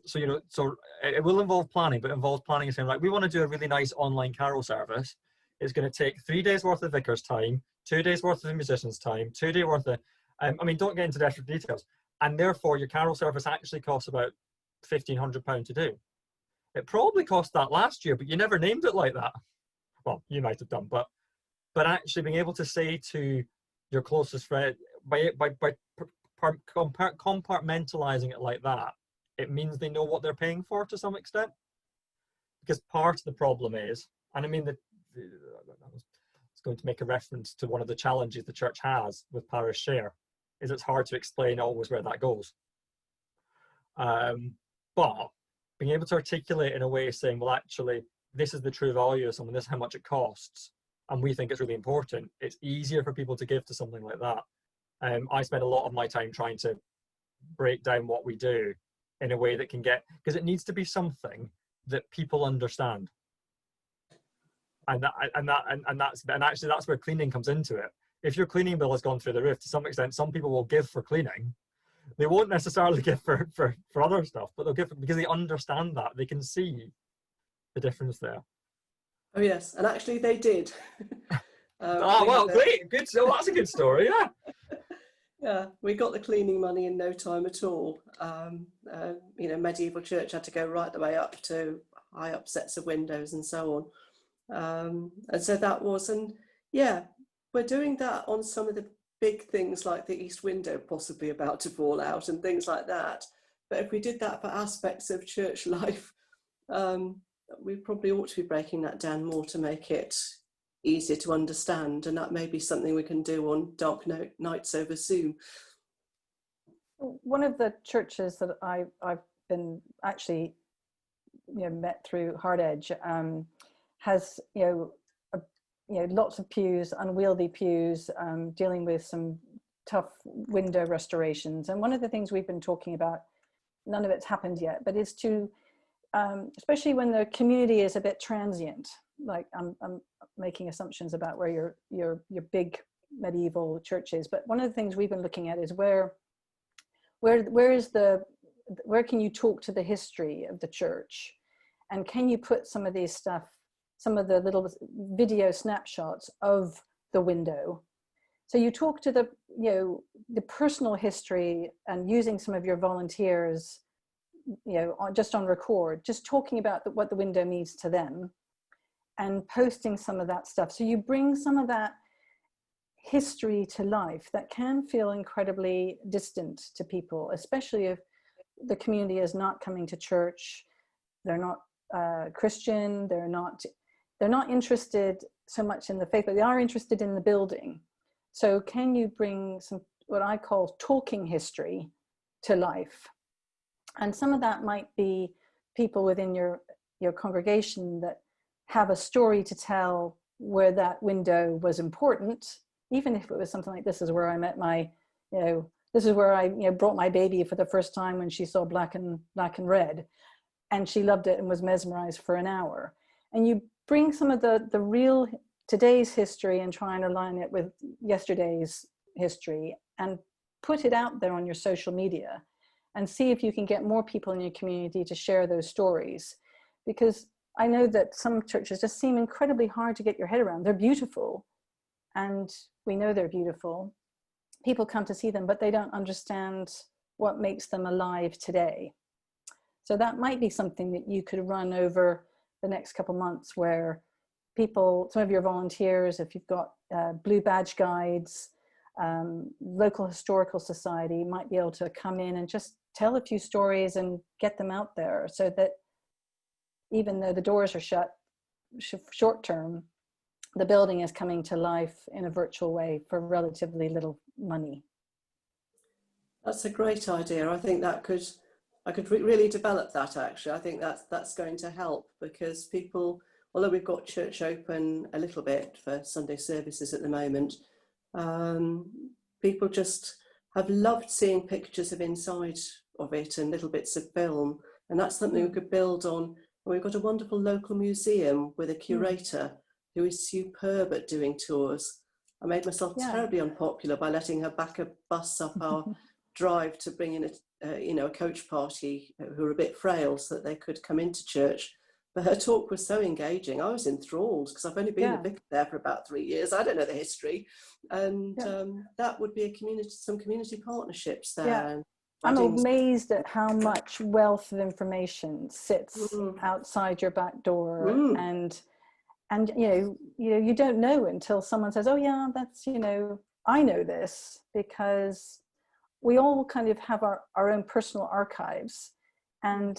So, you know, so it will involve planning, but it involves planning and saying, right, we want to do a really nice online carol service. It's going to take 3 days worth of vicar's time, 2 days worth of the musician's time, 2 days worth of, I mean, don't get into desperate details. And therefore your carol service actually costs about £1,500 to do. It probably cost that last year, but you never named it like that. Well, you might have done, but actually being able to say to your closest friend, by compartmentalizing it like that, it means they know what they're paying for to some extent. Because part of the problem is, and I mean, I was going to make a reference to one of the challenges the church has with parish share, is it's hard to explain always where that goes. But being able to articulate in a way saying, well, actually, this is the true value of something, this is how much it costs, and we think it's really important, it's easier for people to give to something like that. I spend a lot of my time trying to break down what we do in a way that can get, because it needs to be something that people understand. And actually that's where cleaning comes into it. If your cleaning bill has gone through the roof, to some extent, some people will give for cleaning. They won't necessarily give for other stuff, but they'll give because they understand that. They can see the difference there. Oh yes, and actually they did. Great, good. So that's a good story, yeah. Yeah, we got the cleaning money in no time at all. You know, medieval church had to go right the way up to high up sets of windows and so on. And so that was, and yeah, we're doing that on some of the big things like the east window possibly about to fall out and things like that. But if we did that for aspects of church life, we probably ought to be breaking that down more to make it easier to understand, and that may be something we can do on dark nights over Zoom. One of the churches that I've been actually, you know, met through Hard Edge has, lots of pews, unwieldy pews, dealing with some tough window restorations. And one of the things we've been talking about, none of it's happened yet, but is to, especially when the community is a bit transient, like I'm making assumptions about where your big medieval church is, but one of the things we've been looking at is where can you talk to the history of the church, and can you put some of these stuff, some of the little video snapshots of the window, so you talk to the personal history, and using some of your volunteers, just on record, just talking about what the window means to them, and posting some of that stuff. So you bring some of that history to life that can feel incredibly distant to people, especially if the community is not coming to church, they're not Christian, they're not interested so much in the faith, but they are interested in the building. So can you bring some, what I call talking history, to life? And some of that might be people within your congregation that have a story to tell where that window was important, even if it was something like, this is where I met my, this is where I brought my baby for the first time when she saw black and red. and she loved it and was mesmerized for an hour. And you bring some of the real today's history and try and align it with yesterday's history and put it out there on your social media and see if you can get more people in your community to share those stories. Because I know that some churches just seem incredibly hard to get your head around. They're beautiful, and we know they're beautiful. People come to see them, but they don't understand what makes them alive today. So that might be something that you could run over the next couple months, where people, some of your volunteers, if you've got blue badge guides, local historical society might be able to come in and just tell a few stories and get them out there, so that even though the doors are shut short term, the building is coming to life in a virtual way for relatively little money. That's a great idea. I think that I could really develop that, actually. I think that's going to help, because people, although we've got church open a little bit for Sunday services at the moment, people just have loved seeing pictures of inside of it and little bits of film, and that's something we could build on. We've got a wonderful local museum with a curator who is superb at doing tours. I made myself terribly unpopular by letting her back a bus up our drive to bring in a coach party who are a bit frail, so that they could come into church. But her talk was so engaging. I was enthralled, because I've only been a vicar there for about 3 years. I don't know the history, and that would be some community partnerships there. Yeah. I'm amazed at how much wealth of information sits outside your back door, and you don't know until someone says, "Oh yeah, that's I know this," because we all kind of have our own personal archives, and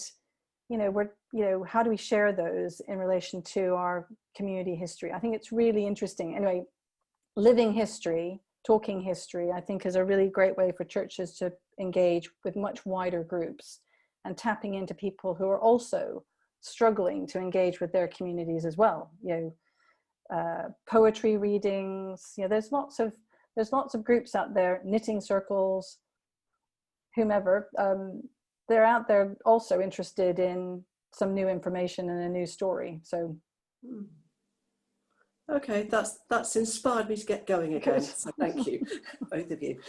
how do we share those in relation to our community history? I think it's really interesting. Anyway, living history, talking history, I think is a really great way for churches to engage with much wider groups, and tapping into people who are also struggling to engage with their communities as well. Poetry readings, there's lots of groups out there, knitting circles, whomever, they're out there also interested in some new information and a new story. So okay, that's inspired me to get going again. So thank you, both of you.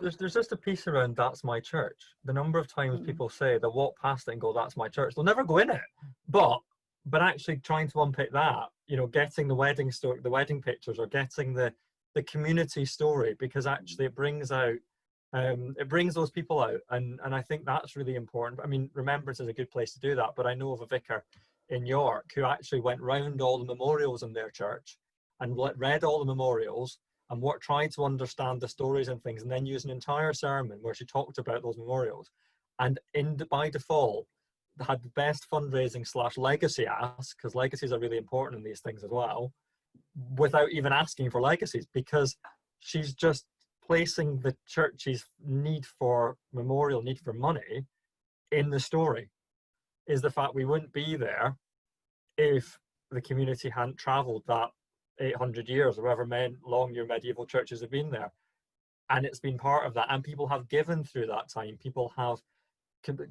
There's just a piece around "that's my church." The number of times people say they'll walk past it and go, "That's my church." They'll never go in it, but actually trying to unpick that, getting the wedding story, the wedding pictures, or getting the community story, because actually it brings those people out, and I think that's really important. I mean, remembrance is a good place to do that, but I know of a vicar in York who actually went round all the memorials in their church and read all the memorials and tried to understand the stories and things, and then used an entire sermon where she talked about those memorials, and by default had the best fundraising / legacy ask, because legacies are really important in these things as well, without even asking for legacies, because she's just placing the church's need for memorial, need for money in the story. Is the fact we wouldn't be there if the community hadn't travelled that 800 years, or however long your medieval churches have been there, and it's been part of that, and people have given through that time. People have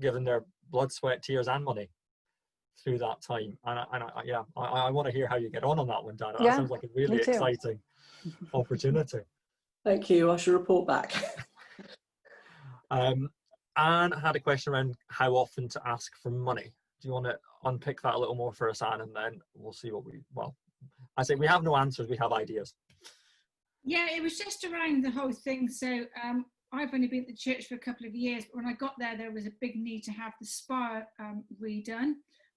given their blood, sweat, tears and money through that time, and I want to hear how you get on that one, Dana. That sounds like a really exciting opportunity. Thank you. I shall report back. Anne had a question around how often to ask for money. Do you want to unpick that a little more for us, Anne, and then we'll see I say we have no answers, we have ideas. Yeah, it was just around the whole thing. So I've only been at the church for a couple of years, but when I got there was a big need to have the spire redone.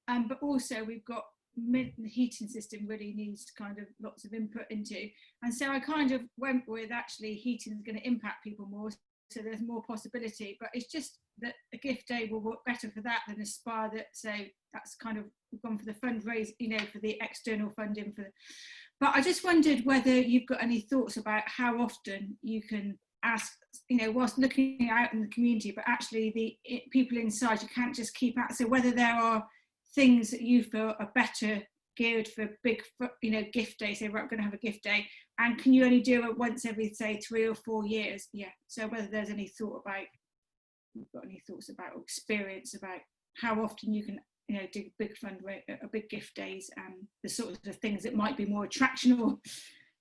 But also we've got the heating system really needs kind of lots of input into. And so I kind of went with, actually, heating is going to impact people more, so there's more possibility. But it's just that a gift day will work better for that than a spa. So that's kind of, we've gone for the fundraise, for the external funding for. But I just wondered whether you've got any thoughts about how often you can ask, whilst looking out in the community, but actually the people inside, you can't just keep at. So whether there are things that you feel are better geared for big, gift day. Say, right, we're going to have a gift day, and can you only do it once every, say, 3 or 4 years? Yeah. So whether there's any thought about, you've got any thoughts about, or experience about how often you can do a big gift days, the sort of things that might be more attractional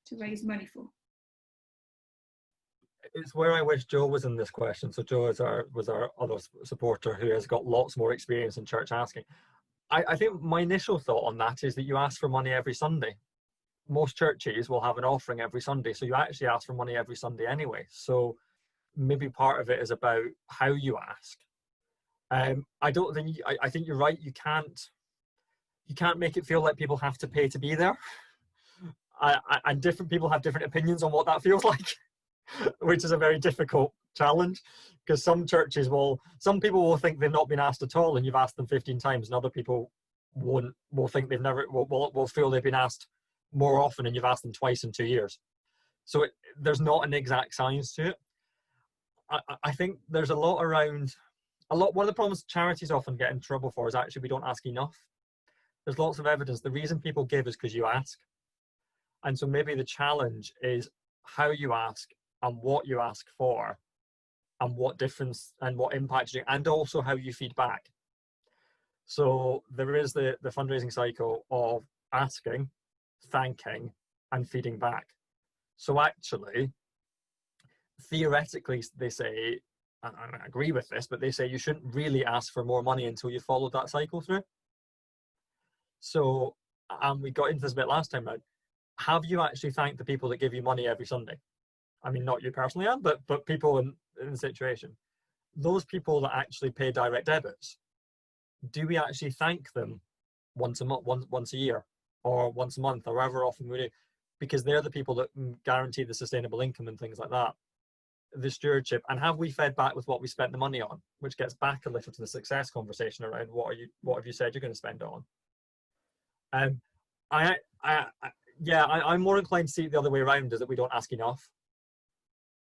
to raise money for. It's where I wish Joe was in this question. So Joe was our other supporter who has got lots more experience in church asking. I think my initial thought on that is that you ask for money every Sunday. Most churches will have an offering every Sunday, so you actually ask for money every Sunday anyway. So maybe part of it is about how you ask. I think you're right. You can't make it feel like people have to pay to be there. And different people have different opinions on what that feels like, which is a very difficult challenge, because some people will think they've not been asked at all and you've asked them 15 times, and other people will think they've never will feel they've been asked more often and you've asked them twice in 2 years. So there's not an exact science to it. I think there's a lot around one of the problems charities often get in trouble for is actually we don't ask enough. There's lots of evidence. The reason people give is because you ask. And so maybe the challenge is how you ask and what you ask for and what difference and what impact you do, and also how you feed back. So there is the fundraising cycle of asking, thanking, and feeding back. So actually, theoretically, they say, and I agree with this, but they say you shouldn't really ask for more money until you followed that cycle through. So, and we got into this a bit last time, right? Have you actually thanked the people that give you money every Sunday? I mean, not you personally, Anne, but people in the situation. Those people that actually pay direct debits, do we actually thank them once a month, once a year, or once a month, or however often we do? Because they're the people that guarantee the sustainable income and things like that, the stewardship. And have we fed back with what we spent the money on, which gets back a little to the success conversation around what have you said you're going to spend it on? I'm more inclined to see it the other way around, is that we don't ask enough,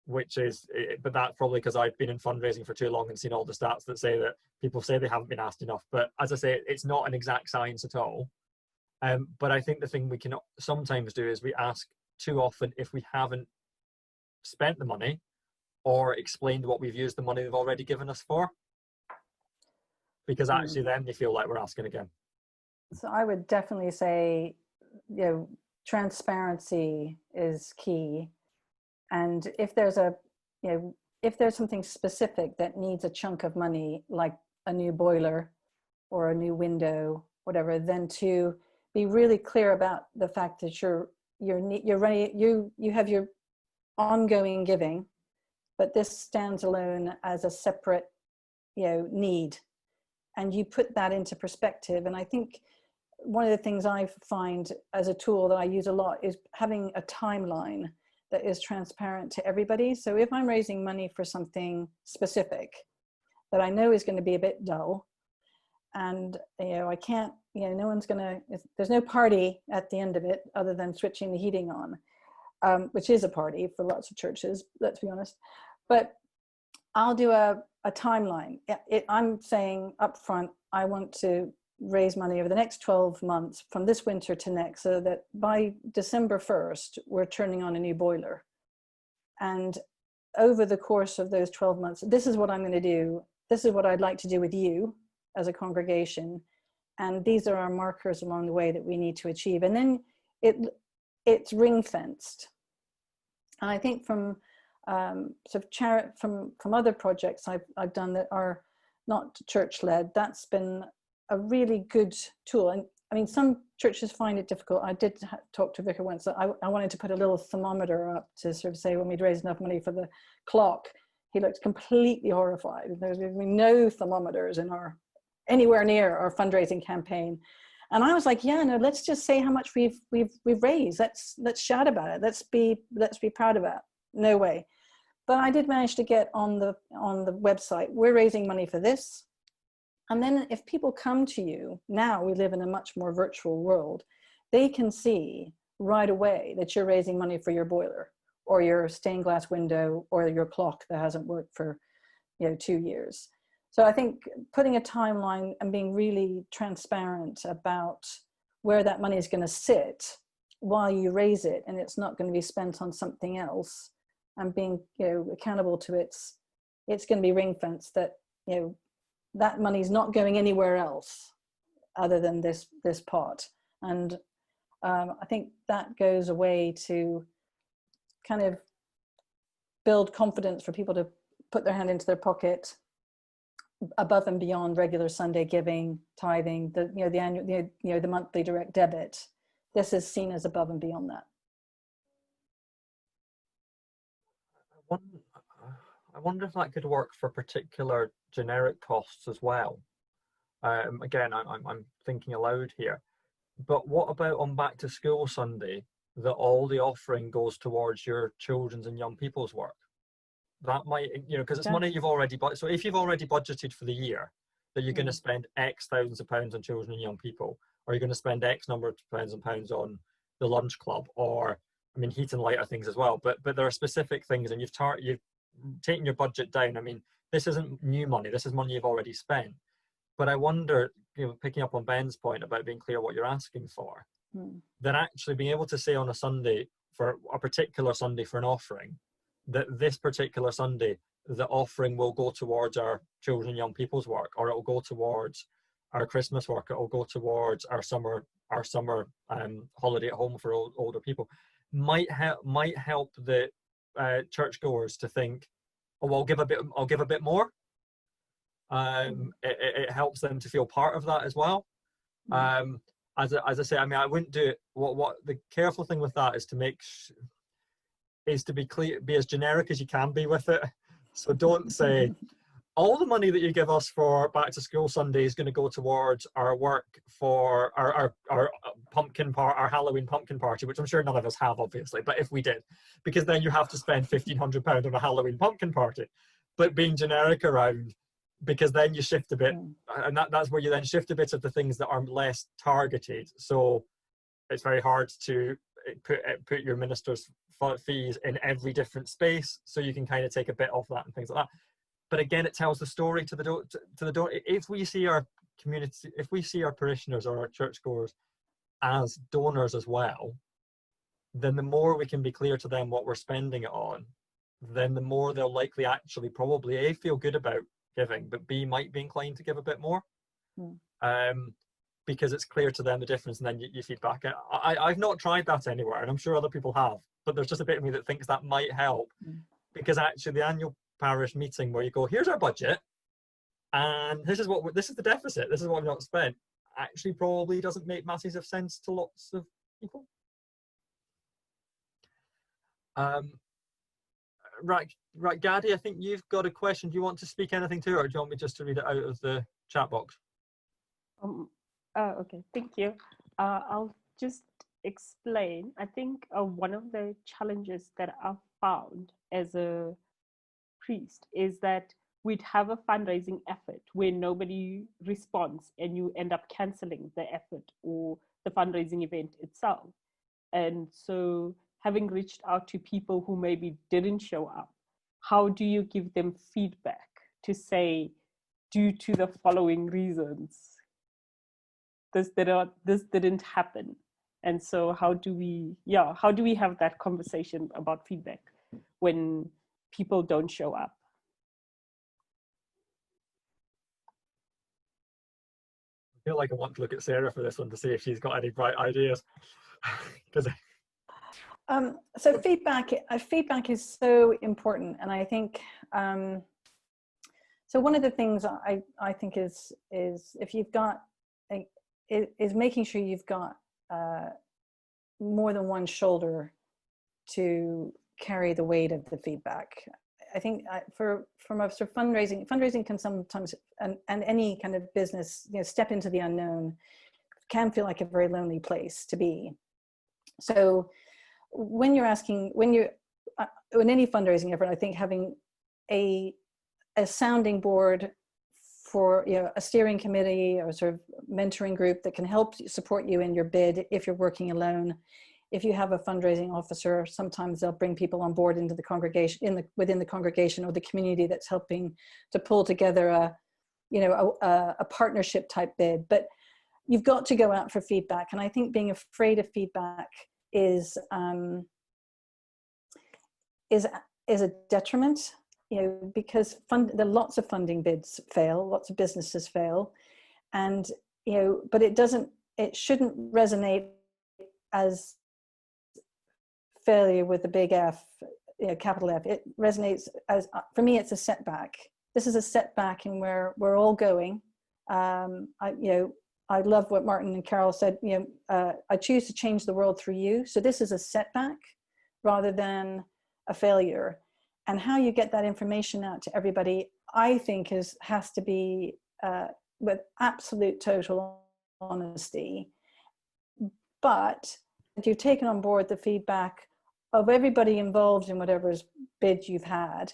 but that's probably because I've been in fundraising for too long and seen all the stats that say that people say they haven't been asked enough. But as I say, it's not an exact science at all. But I think the thing we can sometimes do is we ask too often if we haven't spent the money or explained what we've used the money they've already given us for, because actually then they feel like we're asking again. So I would definitely say, transparency is key. And if there's something specific that needs a chunk of money, like a new boiler or a new window, whatever, then to be really clear about the fact that you're ready, you have your ongoing giving, but this stands alone as a separate, need, and you put that into perspective. And I think one of the things I find as a tool that I use a lot is having a timeline that is transparent to everybody. So if I'm raising money for something specific that I know is going to be a bit dull, and I can't, no one's gonna, there's no party at the end of it other than switching the heating on, which is a party for lots of churches, let's be honest. But I'll do a timeline. I'm saying up front, I want to raise money over the next 12 months from this winter to next, so that by December 1st, we're turning on a new boiler. And over the course of those 12 months, this is what I'm going to do. This is what I'd like to do with you as a congregation. And these are our markers along the way that we need to achieve. And then it's ring fenced. And I think from from other projects I've done that are not church led, that's been a really good tool. And I mean, some churches find it difficult. I did talk to a vicar once. I wanted to put a little thermometer up to sort of say when we'd raised enough money for the clock. He looked completely horrified. There's no thermometers anywhere near our fundraising campaign. And I was like, yeah, no, let's just say how much we've raised. Let's shout about it. Let's be proud of it. No way. But I did manage to get on the website, we're raising money for this. And then if people come to you, now we live in a much more virtual world, they can see right away that you're raising money for your boiler or your stained glass window or your clock that hasn't worked for 2 years. So I think putting a timeline and being really transparent about where that money is going to sit while you raise it, and it's not going to be spent on something else, and being accountable to it's going to be ring fenced, that that money is not going anywhere else. other than this pot. And I think that goes a way to kind of build confidence for people to put their hand into their pocket above and beyond regular Sunday giving, tithing, the annual, the monthly direct debit. This is seen as above and beyond that. I wonder if that could work for particular generic costs as well. Again, I'm thinking aloud here. But what about on Back to School Sunday, that all the offering goes towards your children's and young people's work? That might, because it's money you've already budgeted. So if you've already budgeted for the year that you're going to spend X thousands of pounds on children and young people, or you're going to spend X number of pounds on the lunch club, or I mean, heat and light are things as well. But there are specific things, and you've taken your budget down. I mean, this isn't new money. This is money you've already spent. But I wonder, picking up on Ben's point about being clear what you're asking for, that actually being able to say on a Sunday, for a particular Sunday for an offering, that this particular Sunday, the offering will go towards our children and young people's work, or it will go towards our Christmas work, it will go towards our summer holiday at home for older people, might help the churchgoers to think, oh, I'll give a bit more. It helps them to feel part of that as well. As I say, I mean, I wouldn't do it. What the careful thing with that is to be clear, be as generic as you can be with it. So don't say all the money that you give us for Back to School Sunday is going to go towards our work for our Halloween pumpkin party, which I'm sure none of us have, obviously, but if we did, because then you have to spend £1,500 on a Halloween pumpkin party. But being generic around, because then you shift a bit, and that's where you then shift a bit of the things that are less targeted. So it's very hard to put your minister's fees in every different space, so you can kind of take a bit off that and things like that. But again, it tells the story to the door. If we see our community, if we see our parishioners or our churchgoers as donors as well, then the more we can be clear to them what we're spending it on, then the more they'll likely actually probably A, feel good about giving, but B, might be inclined to give a bit more. Because it's clear to them the difference, and then you feed back. I've not tried that anywhere, and I'm sure other people have, but there's just a bit of me that thinks that might help, because actually the annual parish meeting where you go, here's our budget, and this is the deficit, this is what we've not spent, actually probably doesn't make masses of sense to lots of people. Right, Gaddy, I think you've got a question. Do you want to speak anything to it, or do you want me just to read it out of the chat box? Okay, thank you. I'll just explain. I think one of the challenges that I've found as a priest is that we'd have a fundraising effort where nobody responds, and you end up cancelling the effort or the fundraising event itself. And so, having reached out to people who maybe didn't show up, how do you give them feedback to say, due to the following reasons, this didn't happen? And so how do we have that conversation about feedback when people don't show up? I feel like I want to look at Sarah for this one to see if she's got any bright ideas. So feedback is so important, and I think so. One of the things I think is if you've got is making sure you've got more than one shoulder to carry the weight of the feedback. I think from a sort of fundraising can sometimes, and any kind of business, step into the unknown, can feel like a very lonely place to be. So when you're asking, in any fundraising effort, I think having a sounding board for a steering committee or sort of mentoring group that can help support you in your bid if you're working alone. If you have a fundraising officer, sometimes they'll bring people on board into the congregation, within the congregation or the community that's helping to pull together a partnership type bid. But you've got to go out for feedback, and I think being afraid of feedback is a detriment. Because there are lots of funding bids fail, lots of businesses fail, and you know, but it shouldn't resonate as failure with a big F, you know, capital F. It resonates as, for me, it's a setback. This is a setback in where we're all going. I love what Martin and Carol said, you know, I choose to change the world through you. So this is a setback rather than a failure. And how you get that information out to everybody, I think has to be with absolute total honesty. But if you've taken on board the feedback of everybody involved in whatever bid you've had,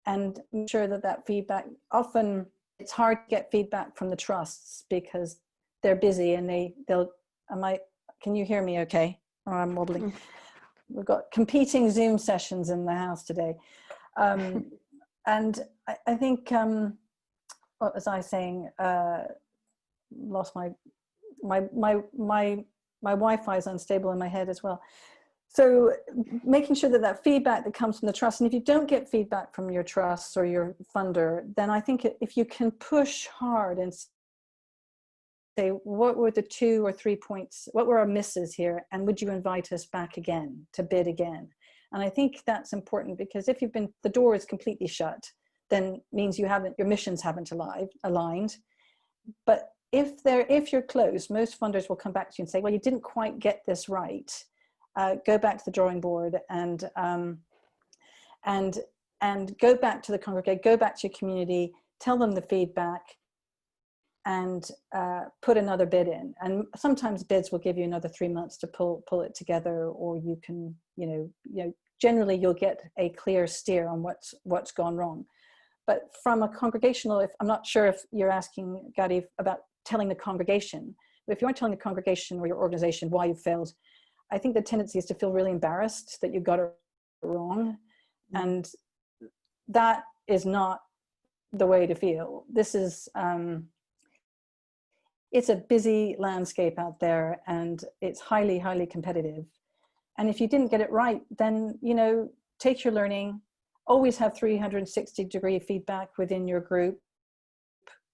and make sure that feedback, often it's hard to get feedback from the trusts because they're busy and can you hear me okay? Or I'm wobbling. We've got competing Zoom sessions in the house today. And I think, what was I saying? Lost my Wi-Fi is unstable in my head as well. So making sure that feedback that comes from the trust, and if you don't get feedback from your trusts or your funder, then I think if you can push hard and say, what were the 2 or 3 points, what were our misses here, and would you invite us back again to bid again? And I think that's important, because if the door is completely shut, then means your missions haven't aligned. But if you're close, most funders will come back to you and say, well, you didn't quite get this right. Go back to the drawing board and go back to the congregation, go back to your community, tell them the feedback, and put another bid in. And sometimes bids will give you another 3 months to pull it together, or you can, generally you'll get a clear steer on what's gone wrong. But from a congregational, I'm not sure if you're asking, Gadi, about telling the congregation. But if you aren't telling the congregation or your organization why you failed, I think the tendency is to feel really embarrassed that you got it wrong. And that is not the way to feel. This is, it's a busy landscape out there, and it's highly, highly competitive. And if you didn't get it right, then, take your learning, always have 360-degree feedback within your group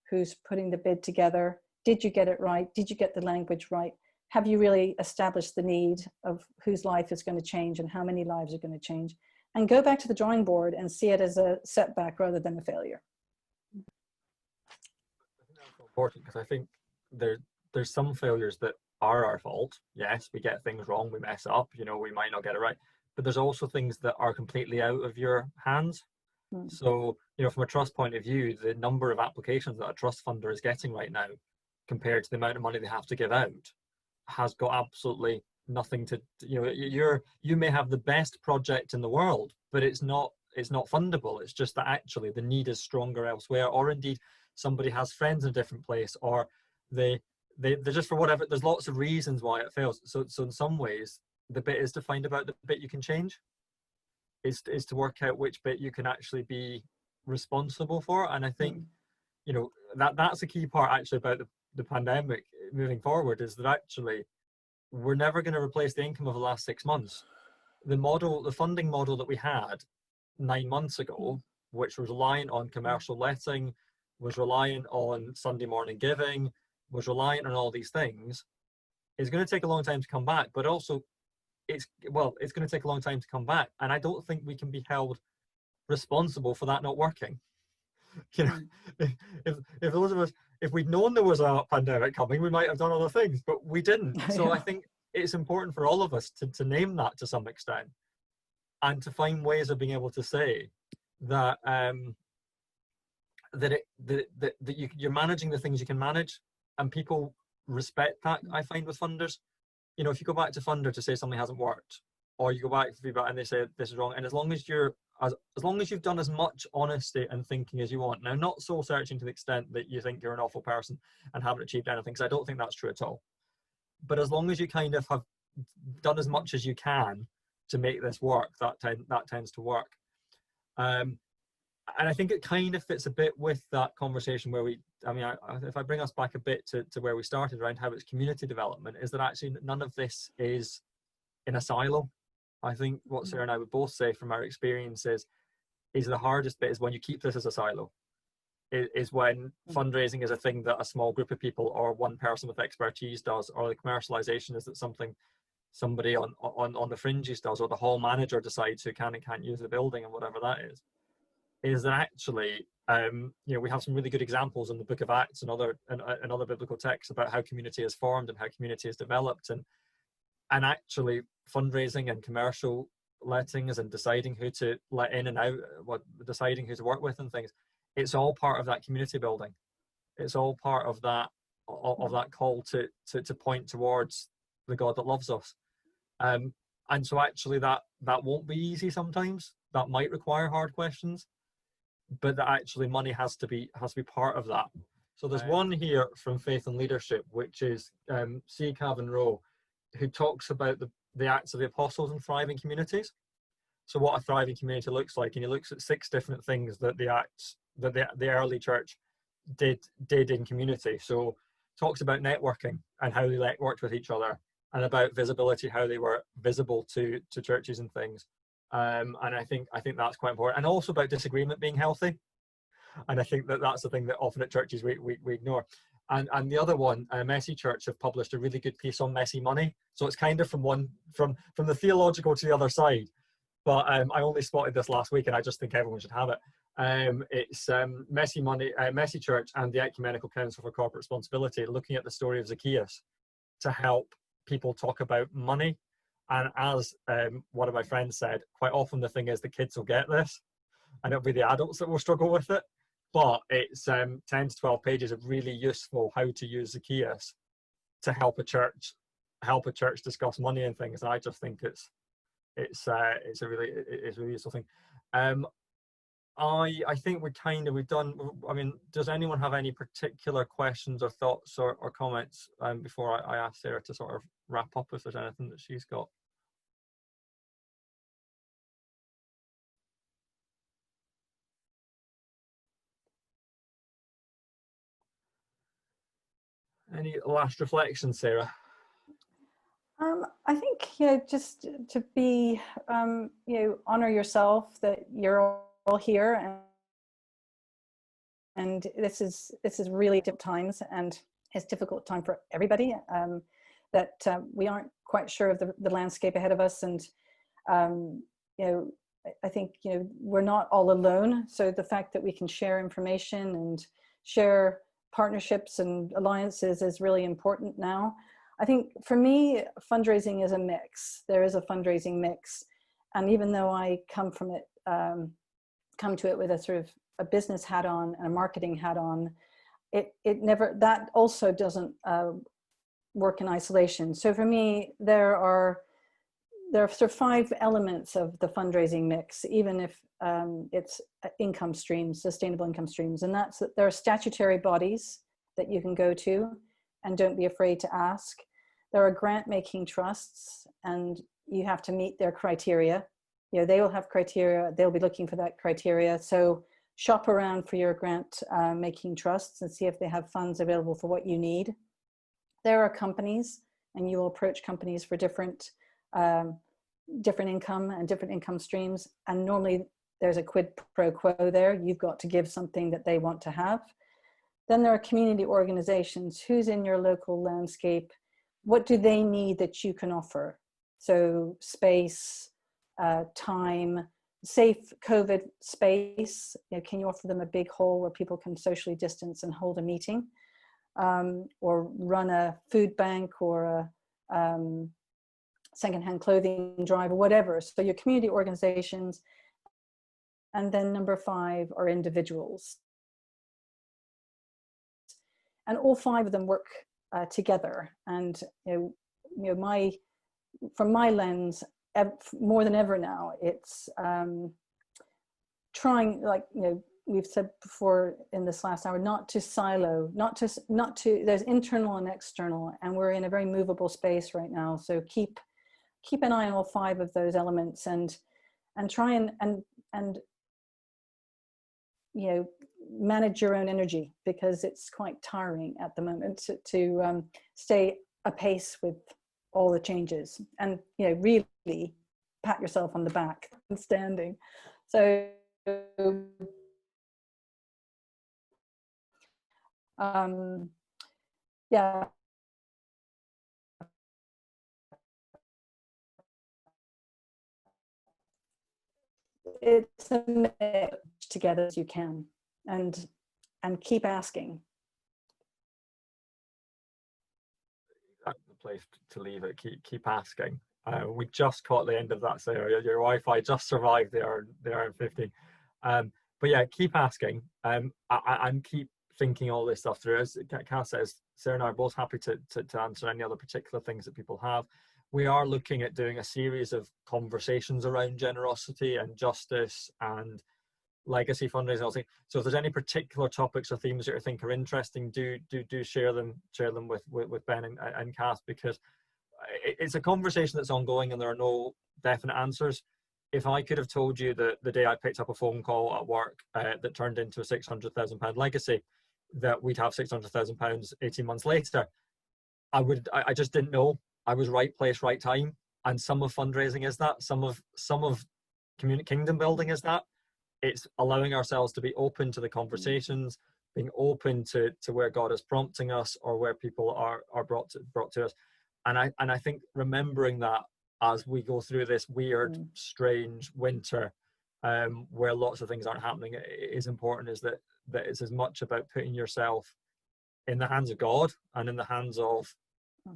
who's putting the bid together. Did you get it right? Did you get the language right? Have you really established the need of whose life is going to change and how many lives are going to change? And go back to the drawing board and see it as a setback rather than a failure. I think that's important, because I think there's some failures that are our fault. Yes, we get things wrong, we mess up, we might not get it right. But there's also things that are completely out of your hands. So, from a trust point of view, the number of applications that a trust funder is getting right now compared to the amount of money they have to give out has got absolutely nothing to, you may have the best project in the world, but it's not fundable. It's just that actually the need is stronger elsewhere, or indeed somebody has friends in a different place, or they're just, for whatever, there's lots of reasons why it fails. So in some ways, the bit is to find about the bit you can change, is to work out which bit you can actually be responsible for. And I think, that's a key part actually about the pandemic moving forward, is that actually we're never going to replace the income of the last 6 months. The funding model that we had 9 months ago, which was reliant on commercial letting, was reliant on Sunday morning giving, was reliant on all these things, is going to take a long time to come back. But also it's going to take a long time to come back, and I don't think we can be held responsible for that not working. If those of us, if we'd known there was a pandemic coming, we might have done other things, but we didn't. So I think it's important for all of us to name that to some extent, and to find ways of being able to say that you're managing the things you can manage, and people respect that. I find with funders, if you go back to funder to say something hasn't worked, or you go back to feedback and they say this is wrong, and as long as you've done as much honesty and thinking as you want, now not soul searching to the extent that you think you're an awful person and haven't achieved anything, because I don't think that's true at all, but as long as you kind of have done as much as you can to make this work, that tends to work. And I think it kind of fits a bit with that conversation where if I bring us back a bit to where we started around how it's community development, is that actually none of this is in a silo. I think what Sarah and I would both say from our experiences is the hardest bit is when you keep this as a silo. is when fundraising is a thing that a small group of people or one person with expertise does, or the commercialization is that something somebody on the fringes does, or the hall manager decides who can and can't use the building and whatever that is that actually we have some really good examples in the Book of Acts and other biblical texts about how community is formed and how community is developed, and actually fundraising and commercial lettings and deciding who to let in and out, deciding who to work with and things, it's all part of that community building. It's all part of that call to point towards the God that loves us. And so actually that won't be easy sometimes. That might require hard questions, but that actually money has to be part of that. So there's one here from Faith and Leadership, which is C. Cavan Rowe, who talks about the Acts of the Apostles and thriving communities. So what a thriving community looks like, and he looks at 6 different things that the early church did in community. So talks about networking and how they networked with each other, and about visibility, how they were visible to churches and things. And I think that's quite important, and also about disagreement being healthy. And I think that's the thing that often at churches we ignore. And the other one, Messy Church have published a really good piece on messy money. So it's kind of from the theological to the other side. But I only spotted this last week, and I just think everyone should have it. It's Messy Money, Messy Church and the Ecumenical Council for Corporate Responsibility, looking at the story of Zacchaeus to help people talk about money. And as one of my friends said, quite often the thing is the kids will get this, and it'll be the adults that will struggle with it. But it's 10 to 12 pages of really useful how to use Zacchaeus to help a church discuss money and things. And I just think it's a really useful thing. I think we've done. I mean, does anyone have any particular questions or thoughts or comments before I ask Sarah to sort of wrap up if there's anything that she's got? Any last reflections, Sarah? I think just to be honor yourself that you're all here, and this is really difficult times, and it's a difficult time for everybody. That we aren't quite sure of the landscape ahead of us, and I think we're not all alone. So the fact that we can share information and share partnerships and alliances is really important now. I think for me, fundraising is a mix. There is a fundraising mix, and even though I come to it with a sort of a business hat on and a marketing hat on, that also doesn't work in isolation. So for me, there are sort of 5 elements of the fundraising mix, even if it's income streams, sustainable income streams, and that's that there are statutory bodies that you can go to, and don't be afraid to ask. There are grant-making trusts, and you have to meet their criteria. They will have criteria. They'll be looking for that criteria. So shop around for your grant-making trusts and see if they have funds available for what you need. There are companies, and you will approach companies for different income and different income streams. And normally there's a quid pro quo there. You've got to give something that they want to have. Then there are community organizations. Who's in your local landscape? What do they need that you can offer? So space, time, safe COVID space. Can you offer them a big hall where people can socially distance and hold a meeting? Or run a food bank or a secondhand clothing drive or whatever. So your community organizations. And then number 5 are individuals. And all 5 of them work together. And from my lens, more than ever now, it's trying, we've said before in this last hour, not to silo, not to there's internal and external, and we're in a very movable space right now. So keep an eye on all 5 of those elements, and try and manage your own energy, because it's quite tiring at the moment to stay apace with all the changes, and really pat yourself on the back and standing. So Yeah. It's a mix together as you can, and keep asking. That's the place to leave it. Keep asking. We just caught the end of that, so your Wi-Fi just survived the hour 50. But yeah, keep asking, and keep thinking all this stuff through. As Cass says, Sarah and I are both happy to answer any other particular things that people have. We are looking at doing a series of conversations around generosity and justice and legacy fundraising. So if there's any particular topics or themes that you think are interesting, do share them with Ben and Cass, because it's a conversation that's ongoing and there are no definite answers. If I could have told you that the day I picked up a phone call at work that turned into a £600,000 legacy, that we'd have £600,000 18 months later, I just didn't know. I was right place, right time. And some of fundraising is that. Some of community kingdom building is that. It's allowing ourselves to be open to the conversations, being open to where God is prompting us or where people are brought to us. And I think remembering that as we go through this weird, strange winter, where lots of things aren't happening, is important, is that it's as much about putting yourself in the hands of God and in the hands of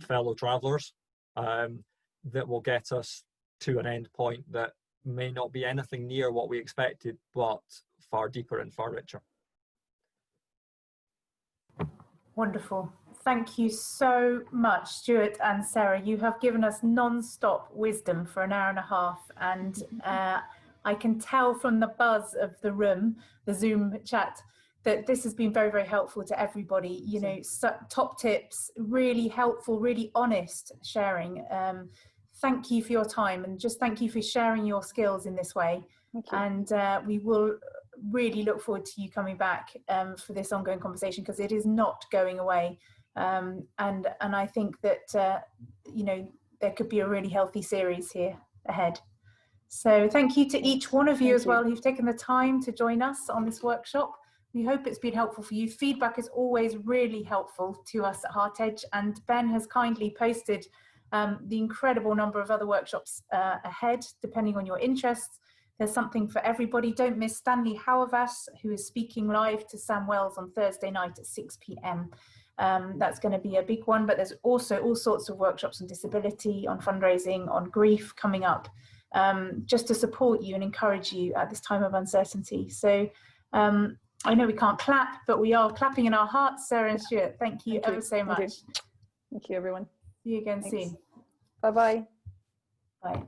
fellow travelers, that will get us to an end point that may not be anything near what we expected, but far deeper and far richer. Wonderful. Thank you so much, Stuart and Sarah. You have given us non-stop wisdom for an hour and a half, and I can tell from the buzz of the room, the Zoom chat, that this has been very, very helpful to everybody. You know, top tips, really helpful, really honest sharing. Thank you for your time, and just thank you for sharing your skills in this way. And we will really look forward to you coming back for this ongoing conversation, because it is not going away. And I think that, you know, there could be a really healthy series here ahead. So thank you to each one of you as well who've taken the time to join us on this workshop. We hope it's been helpful for you. Feedback is always really helpful to us at Heart Edge, and Ben has kindly posted the incredible number of other workshops ahead, depending on your interests. There's something for everybody. Don't miss Stanley Hauerwas, who is speaking live to Sam Wells on Thursday night at 6 p.m. That's going to be a big one, but there's also all sorts of workshops on disability, on fundraising, on grief coming up, just to support you and encourage you at this time of uncertainty. So I know we can't clap, but we are clapping in our hearts. Sarah and Stuart, thank you ever so much. Thank you, everyone. See you again soon. Bye-bye. Bye.